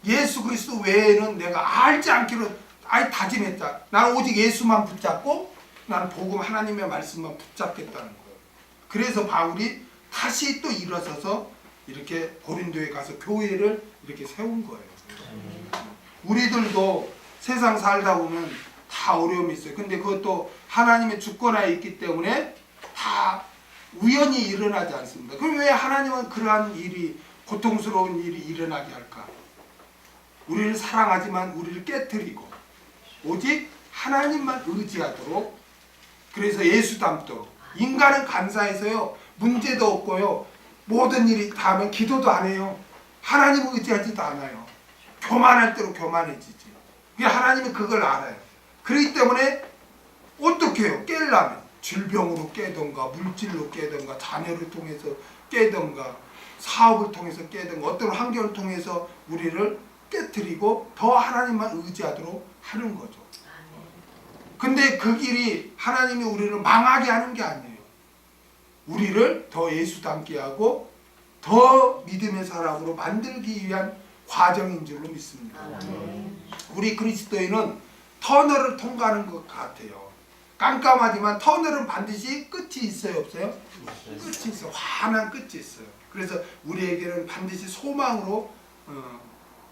예수 그리스도 외에는 내가 알지 않기로 아예 다짐했다. 나는 오직 예수만 붙잡고 나는 복음 하나님의 말씀만 붙잡겠다는 거예요. 그래서 바울이 다시 또 일어서서 이렇게 고린도에 가서 교회를 이렇게 세운 거예요. 우리들도 세상 살다 보면 다 어려움이 있어요. 근데 그것도 하나님의 주권하에 있기 때문에 다 우연히 일어나지 않습니다. 그럼 왜 하나님은 그러한 일이, 고통스러운 일이 일어나게 할까? 우리를 사랑하지만 우리를 깨뜨리고 오직 하나님만 의지하도록, 그래서 예수 닮도록. 인간은 간사해서요 문제도 없고요 모든 일이 다 하면 기도도 안 해요. 하나님 의지하지도 않아요. 교만할 대로 교만해지지. 하나님은 그걸 알아요. 그렇기 때문에 어떻게 해요? 깨려면 질병으로 깨든가 물질로 깨든가 자녀를 통해서 깨든가 사업을 통해서 깨든가 어떤 환경을 통해서 우리를 깨뜨리고 더 하나님만 의지하도록 하는 거죠. 근데 그 길이 하나님이 우리를 망하게 하는 게 아니에요. 우리를 더 예수 닮게 하고 더 믿음의 사람으로 만들기 위한 과정인 줄로 믿습니다. 우리 그리스도인은 터널을 통과하는 것 같아요. 깜깜하지만 터널은 반드시 끝이 있어요, 없어요? 끝이 있어. 환한 끝이 있어요. 그래서 우리에게는 반드시 소망으로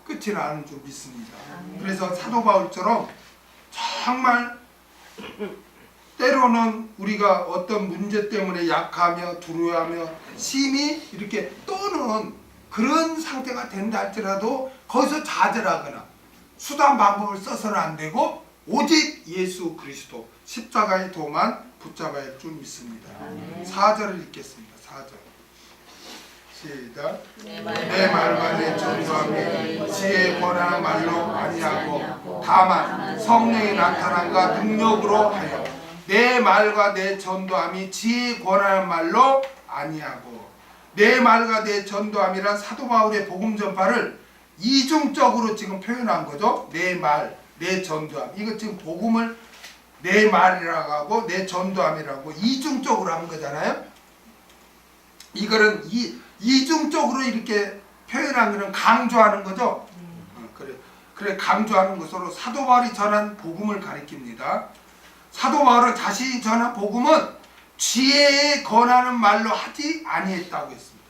끝이 나는 줄 믿습니다. 그래서 사도 바울처럼 정말 때로는 우리가 어떤 문제 때문에 약하며 두려워하며 심히 이렇게 떠는 그런 상태가 된다 할지라도 거기서 좌절하거나 수단 방법을 써서는 안 되고 오직 예수 그리스도 십자가의 도만 붙잡아야 할 줄 믿습니다. 4절을 읽겠습니다. 4절 시작. 내 말과 내 전도함에 지혜에 권한 말로 아니하고 다만 성령이 나타남과 능력으로 하여 내 말과 내 전도함이 지혜에 권한 말로 아니하고 내 말과 내 전도함이란 사도 바울의 복음 전파를 이중적으로 지금 표현한 거죠. 내 말, 내 전도함. 이거 지금 복음을 내 말이라고 하고 내 전도함이라고 이중적으로 한 거잖아요. 이거는 이중적으로 이렇게 표현한 거는 강조하는 거죠. 그래 강조하는 것으로 사도 바울이 전한 복음을 가리킵니다. 사도 바울은 자신이 전한 복음은 지혜에 권하는 말로 하지 아니했다고 했습니다.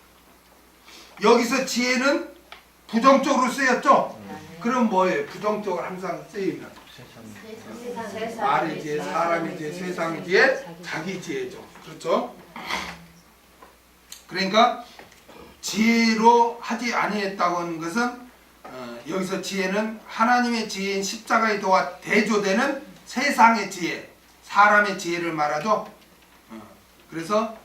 여기서 지혜는 부정적으로 쓰였죠? 그럼 뭐예요? 부정적으로 항상 쓰이면 말의 지혜, 사람의 지혜, 세상의 지혜, 자기 지혜죠. 그렇죠? 그러니까 지혜로 하지 아니했다고 하는 것은 여기서 지혜는 하나님의 지혜인 십자가의 도와 대조되는 세상의 지혜, 사람의 지혜를 말하죠. 그래서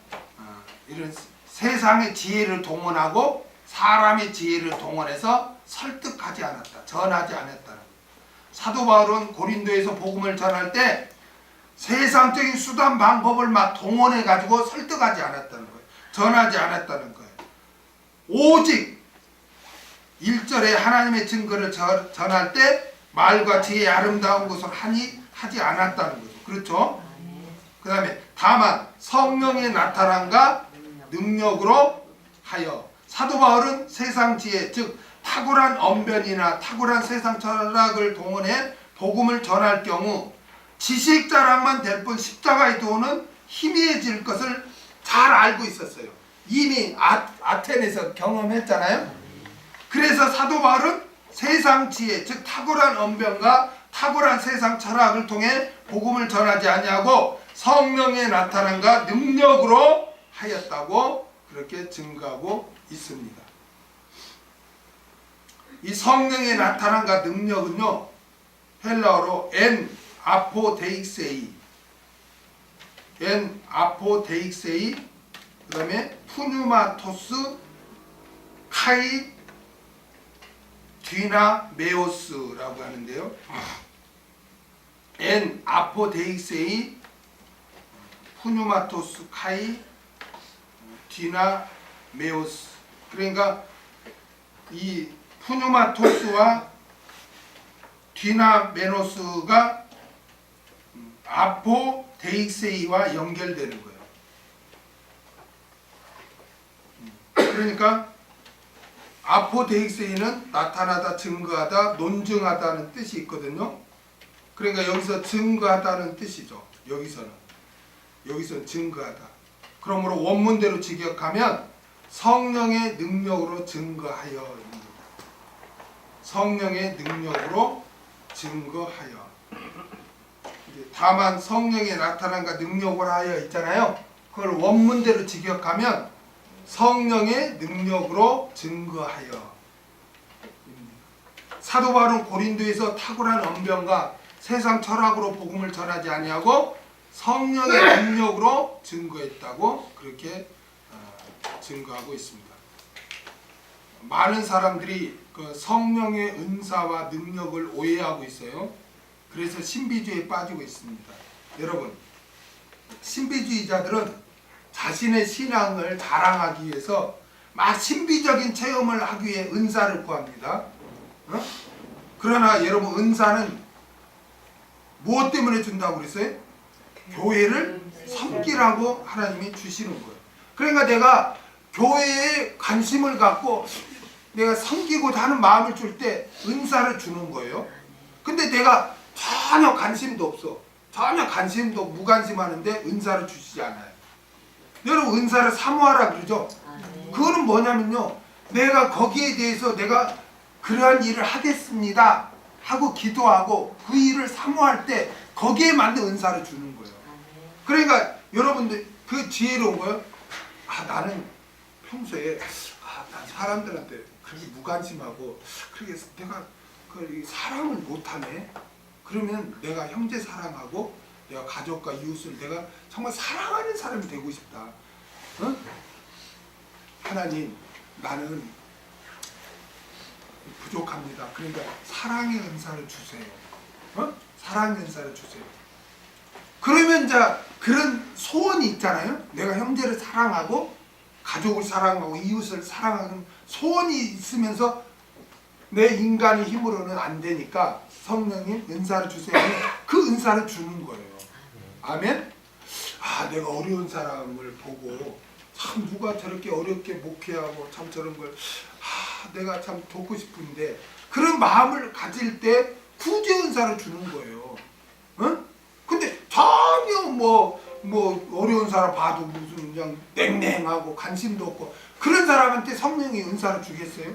이런 세상의 지혜를 동원하고 사람의 지혜를 동원해서 설득하지 않았다, 전하지 않았다. 사도 바울은 고린도에서 복음을 전할 때 세상적인 수단 방법을 막 동원해 가지고 설득하지 않았다는 거예요. 전하지 않았다는 거예요. 오직 1절에 하나님의 증거를 전할 때 말과 지혜의 아름다운 것을 하지 않았다는 거죠. 그렇죠? 그 다음에 다만 성령의 나타남과 능력으로 하여 사도 바울은 세상 지혜 즉 탁월한 언변이나 탁월한 세상 철학을 동원해 복음을 전할 경우 지식 자랑만 될 뿐 십자가의 도는 희미해질 것을 잘 알고 있었어요. 이미 아테네에서 경험했잖아요. 그래서 사도 바울은 세상 지혜 즉 탁월한 언변과 탁월한 세상 철학을 통해 복음을 전하지 아니하고 성령의 나타남과 능력으로 하였다고 그렇게 증거하고 있습니다. 이 성령의 나타남과 능력은요, 헬라어로 엔 아포데익세이, 그 다음에 푸뉴마토스 카이 뒤나메오스라고 하는데요. 엔 아포데익세이 푸뉴마토스 카이 뒤나메오스. 그러니까 이 푸뉴마토스와 뒤나메노스가 아포데익세이와 연결되는 거예요. 그러니까 아포데익세이는 나타나다, 증거하다, 논증하다는 뜻이 있거든요. 그러니까 여기서 증거하다는 뜻이죠. 여기서는 증거하다. 그러므로 원문대로 직역하면 성령의 능력으로 증거하여. 성령의 능력으로 증거하여. 다만 성령의 나타남과 능력으로 하여 있잖아요. 그걸 원문대로 직역하면 성령의 능력으로 증거하여. 사도 바울은 고린도에서 탁월한 언변과 세상 철학으로 복음을 전하지 아니하고 성령의 능력으로 증거했다고 그렇게 증거하고 있습니다. 많은 사람들이 그 성령의 은사와 능력을 오해하고 있어요. 그래서 신비주의에 빠지고 있습니다. 여러분, 신비주의자들은 자신의 신앙을 자랑하기 위해서 막 신비적인 체험을 하기 위해 은사를 구합니다. 그러나 여러분, 은사는 무엇 때문에 준다고 그랬어요? 교회를 섬기라고 하나님이 주시는 거예요. 그러니까 내가 교회에 관심을 갖고 내가 섬기고자 하는 마음을 줄 때 은사를 주는 거예요. 근데 내가 전혀 관심도 없어. 전혀 관심도 무관심하는데 은사를 주시지 않아요. 여러분 은사를 사모하라 그러죠. 그거는 뭐냐면요, 내가 거기에 대해서 내가 그러한 일을 하겠습니다 하고 기도하고 그 일을 사모할 때 거기에 맞는 은사를 주는 거예요. 그러니까 여러분들 그 지혜로운 거예요. 나는 평소에 난 사람들한테 그렇게 무관심하고 그렇게 내가 사랑을 못하네. 그러면 내가 형제 사랑하고 내가 가족과 이웃을 내가 정말 사랑하는 사람이 되고 싶다. 어? 하나님, 나는 부족합니다. 그러니까 사랑의 은사를 주세요. 사랑의 은사를 주세요. 그러면 이제 그런 소원이 있잖아요. 내가 형제를 사랑하고 가족을 사랑하고 이웃을 사랑하는 소원이 있으면서 내 인간의 힘으로는 안 되니까 성령님 은사를 주세요. 그 은사를 주는 거예요. 아멘. 내가 어려운 사람을 보고 참 누가 저렇게 어렵게 목회하고 참 저런 걸 내가 참 돕고 싶은데 그런 마음을 가질 때 구제 은사를 주는 거예요. 근데 전혀 뭐 어려운 사람 봐도 무슨 그냥 냉랭하고 관심도 없고 그런 사람한테 성령이 은사를 주겠어요?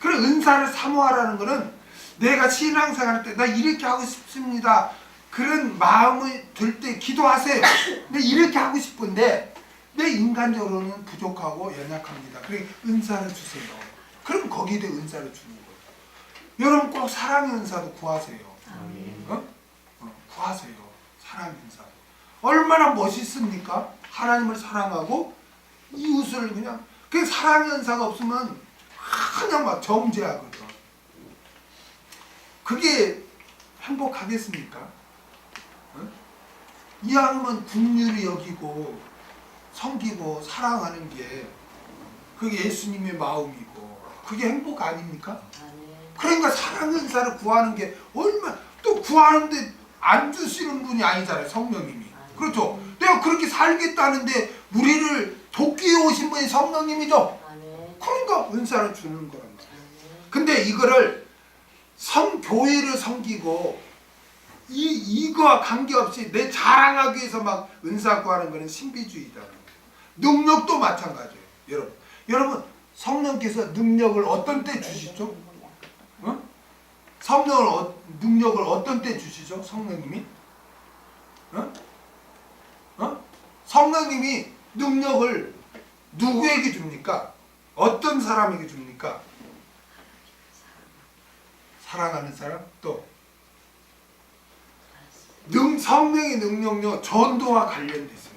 그런 은사를 사모하라는 거는 내가 신앙생활 때 나 이렇게 하고 싶습니다. 그런 마음이 들 때 기도하세요. 내 이렇게 하고 싶은데 내 인간적으로는 부족하고 연약합니다. 그래 은사를 주세요. 그럼 거기에 대해 은사를 주는 거예요. 여러분 꼭 사랑의 은사도 구하세요. 구하세요. 사랑의 은사. 얼마나 멋있습니까? 하나님을 사랑하고 이웃을 그냥 그 사랑의 은사가 없으면 그냥 막 정죄하거든. 그게 행복하겠습니까? 이왕이면 긍휼히 여기고 섬기고 사랑하는 게 그게 예수님의 마음이고 그게 행복 아닙니까? 그러니까 사랑의 은사를 구하는 게 얼마나 또 구하는데 안 주시는 분이 아니잖아요. 성령님이. 그렇죠? 내가 그렇게 살겠다는데 우리를 돕기 위해 오신 분이 성령님이죠. 그러니까 은사를 주는 거란 말이에요. 근데 이거를 교회를 섬기고 이거와 관계없이 내 자랑하기 위해서 막 은사 구하는 거는 신비주의다. 능력도 마찬가지예요. 여러분 성령께서 능력을 어떤 때 주시죠? 능력을 어떤 때 주시죠? 성령님이? 성령님이 능력을 누구에게 줍니까? 어떤 사람에게 줍니까? 사랑하는 사람? 또 성령의 능력요 전도와 관련됐어요.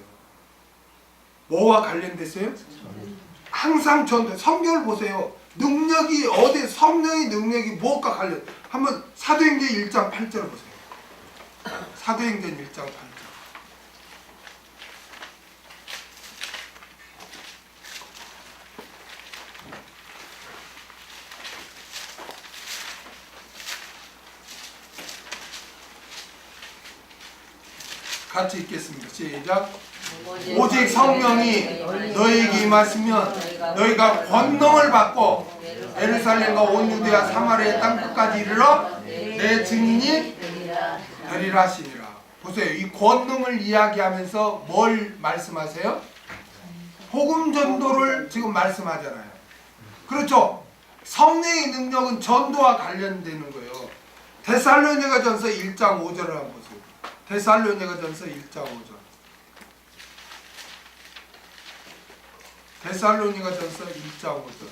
뭐와 관련됐어요? 항상 전도. 성경을 보세요. 능력이 어디 성령의 능력이 무엇과 관련? 한번 사도행전 1장 8절을 보세요. 사도행전 1장 8절. 같이 읽겠습니다. 시작. 오직 성령이 너희에게 임하시면 너희가 권능을 받고 예루살렘과 온 유대와 사마리아 땅 끝까지 이르러 내 증인이 되리라 하시니라. 보세요. 이 권능을 이야기하면서 뭘 말씀하세요? 복음 전도를 지금 말씀하잖아요. 그렇죠? 성령의 능력은 전도와 관련되는 거예요. 데살로니가전서 1장 5절을 한번 보세요. 데살로니가전서 1장 5절. 데살로니가전서 1장 5절.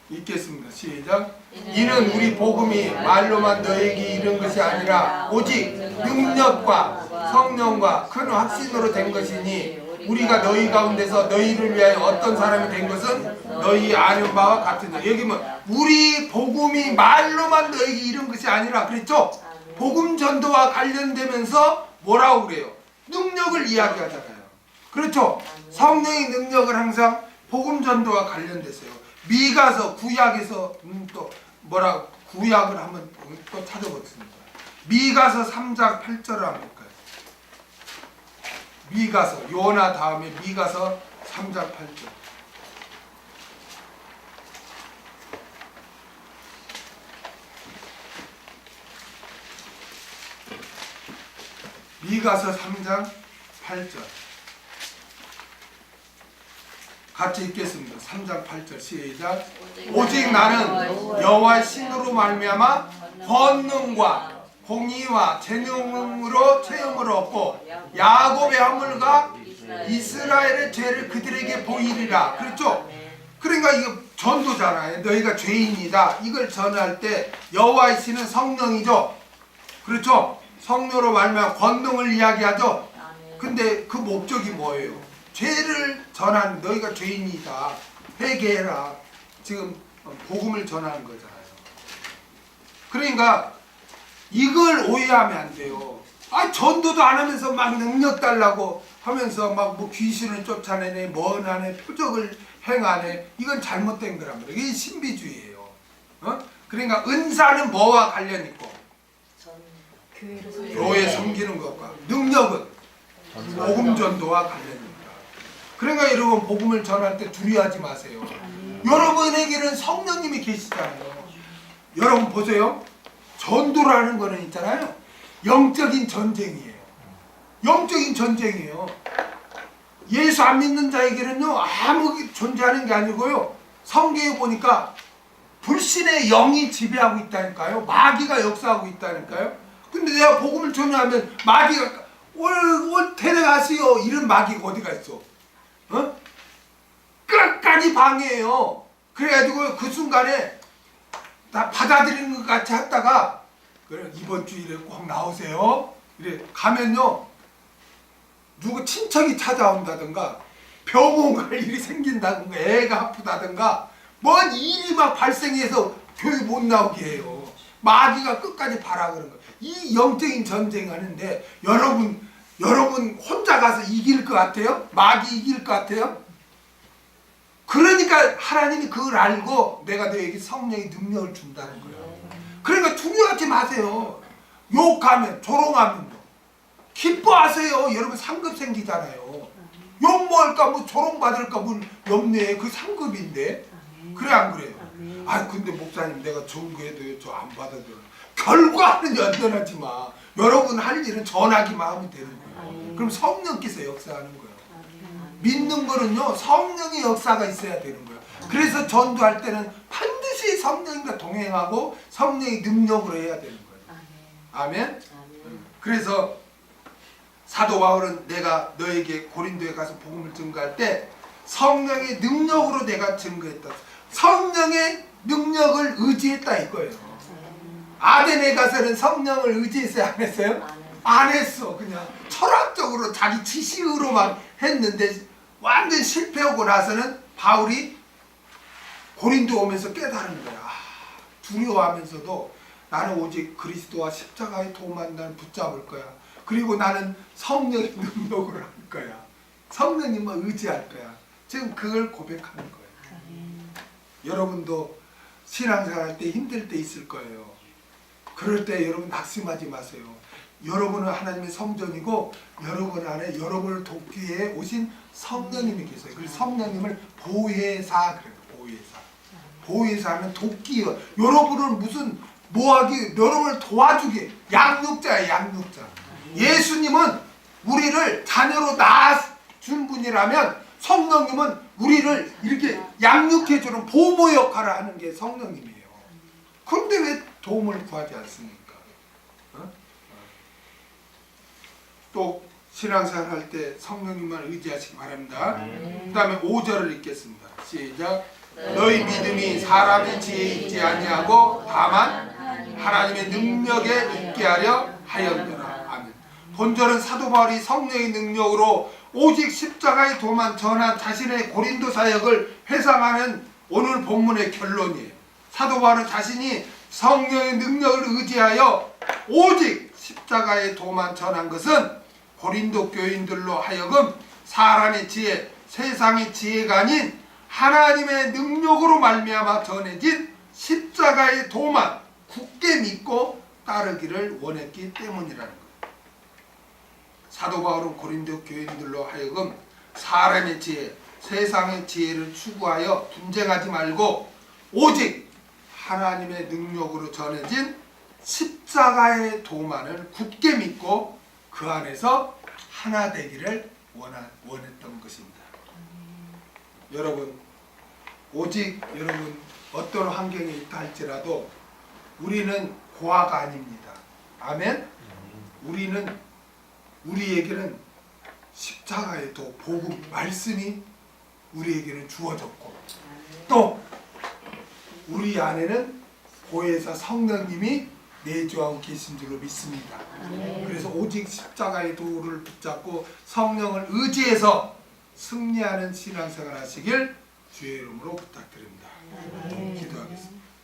읽겠습니다. 시작. 이는 우리 복음이 말로만 너에게 이른 것이 아니라 오직 능력과 성령과 큰 확신으로 된 것이니 우리가 너희 가운데서 너희를 위하여 어떤 사람이 된 것은 너희 아는 바와 같으니. 여기 뭐 우리 복음이 말로만 너에게 이른 것이 아니라 그랬죠? 복음 전도와 관련되면서 뭐라고 그래요? 능력을 이야기하잖아요. 그렇죠? 성령의 능력을 항상 복음 전도와 관련됐어요. 미가서 구약에서 또 뭐라 구약을 한번 또 찾아보겠습니다. 미가서 3장 8절을 한번 볼까요? 미가서, 요나 다음에 미가서 3장 8절. 미가서 3장 8절. 같이 읽겠습니다. 3장 8절 시작. 오직 나는 여호와의 신으로 말미암아 권능과 공의와 재능으로 체험을 얻고 야곱의 허물과 이스라엘의 죄를 그들에게 보이리라. 그렇죠? 그러니까 이거 전도잖아요. 너희가 죄인이다. 이걸 전할 때 여호와의 신은 성령이죠. 그렇죠? 성령으로 말미암아 권능을 이야기하죠. 근데 그 목적이 뭐예요? 죄를 전하는, 너희가 죄인이다, 회개해라. 지금 복음을 전하는 거잖아요. 그러니까 이걸 오해하면 안 돼요. 전도도 안 하면서 막 능력 달라고 하면서 막 뭐 귀신을 쫓아내네, 뭐하네, 표적을 행하네. 이건 잘못된 거란 말이에요. 이게 신비주의예요. 그러니까 은사는 뭐와 관련 있고? 교회 섬기는 것과 능력은 복음 전도와 관련 있다. 그러니까 여러분 복음을 전할 때 두려워하지 마세요. 여러분에게는 성령님이 계시잖아요. 여러분 보세요. 전도라는 거는 있잖아요. 영적인 전쟁이에요. 영적인 전쟁이에요. 예수 안 믿는 자에게는요 아무 존재하는 게 아니고요. 성경에 보니까 불신의 영이 지배하고 있다니까요. 마귀가 역사하고 있다니까요. 근데 내가 복음을 전하면 마귀가 올 데려가세요. 이런 마귀가 어디가 있어? 끝까지 방해해요. 그래가지고 그 순간에 다 받아들이는 것 같이 했다가 그래 이번 주일에 꼭 나오세요. 이래 가면요 누구 친척이 찾아온다든가 병원 갈 일이 생긴다든가 애가 아프다든가 뭔 일이 막 발생해서 교회 못 나오게 해요. 마귀가 끝까지 바라 그런 거. 이 영적인 전쟁 하는데 여러분 혼자 가서 이길 것 같아요? 마귀 이길 것 같아요? 그러니까 하나님이 그걸 알고 내가 너에게 성령의 능력을 준다는 거예요. 그러니까 두려워하지 마세요. 욕하면 조롱하면 기뻐하세요. 여러분 상급 생기잖아요. 욕 먹을까 뭐 조롱받을까 뭐 염려해. 그 상급인데. 그래 안 그래요? 근데 목사님 내가 전교해도 저 안 받아줘요. 결과는 연연하지 마. 여러분 할 일은 전하기만 하면 되는 거예요. 그럼 성령께서 역사하는 거예요. 믿는 거는요 성령의 역사가 있어야 되는 거예요. 그래서 전도할 때는 반드시 성령과 동행하고 성령의 능력으로 해야 되는 거예요. 아멘? 그래서 사도 바울은 내가 너에게 고린도에 가서 복음을 증거할 때 성령의 능력으로 내가 증거했다. 성령의 능력을 의지했다 이거예요. 아덴에 가서는 성령을 의지했어요? 안 했어요? 안 했어. 그냥 철학적으로 자기 지식으로만 했는데 완전 실패하고 나서는 바울이 고린도 오면서 깨달은 거야. 두려워하면서도 나는 오직 그리스도와 십자가의 도만 나는 붙잡을 거야. 그리고 나는 성령의 능력으로 할 거야. 성령님을 의지할 거야. 지금 그걸 고백하는 거예요. 여러분도 신앙생활 할 때 힘들 때 있을 거예요. 그럴 때 여러분 낙심하지 마세요. 여러분은 하나님의 성전이고 여러분 안에 여러분을 돕기 위해 오신 성령님이 계세요. 그래서 성령님을 보혜사 그래요. 보혜사. 보혜사는 돕기요. 여러분은 무슨 뭐하기 여러분을 도와주기 양육자예요. 양육자. 예수님은 우리를 자녀로 낳아준 분이라면 성령님은 우리를 이렇게 양육해주는 보모 역할을 하는 게 성령님이에요. 그런데 왜 도움을 구하지 않습니까? 또 신앙생활 할 때 성령님만 의지하시기 바랍니다. 그 다음에 5절을 읽겠습니다. 시작. 너희 믿음이 사람의 지혜에 있지 아니하고 다만 하나님의 능력에 있게 하려 하였노라. 아멘. 본절은 사도 바울이 성령의 능력으로 오직 십자가의 도만 전한 자신의 고린도 사역을 회상하는 오늘 본문의 결론이에요. 사도 바울은 자신이 성령의 능력을 의지하여 오직 십자가의 도만 전한 것은 고린도 교인들로 하여금 사람의 지혜, 세상의 지혜가 아닌 하나님의 능력으로 말미암아 전해진 십자가의 도만 굳게 믿고 따르기를 원했기 때문이라는 거예요. 사도 바울은 고린도 교인들로 하여금 사람의 지혜, 세상의 지혜를 추구하여 분쟁하지 말고 오직 하나님의 능력으로 전해진 십자가의 도만을 굳게 믿고 그 안에서 하나 되기를 원했던 것입니다. 여러분, 오직 여러분 어떤 환경에 있다 할지라도 우리는 고아가 아닙니다. 아멘? 우리에게는 십자가의 도, 복음, 말씀이 우리에게는 주어졌고 또 우리 안에는 보혜사 성령님이 내주하고 계신 줄로 믿습니다. 그래서 오직 십자가의 도를 붙잡고 성령을 의지해서 승리하는 신앙생활 하시길 주의 이름으로 부탁드립니다. 기도하겠습니다.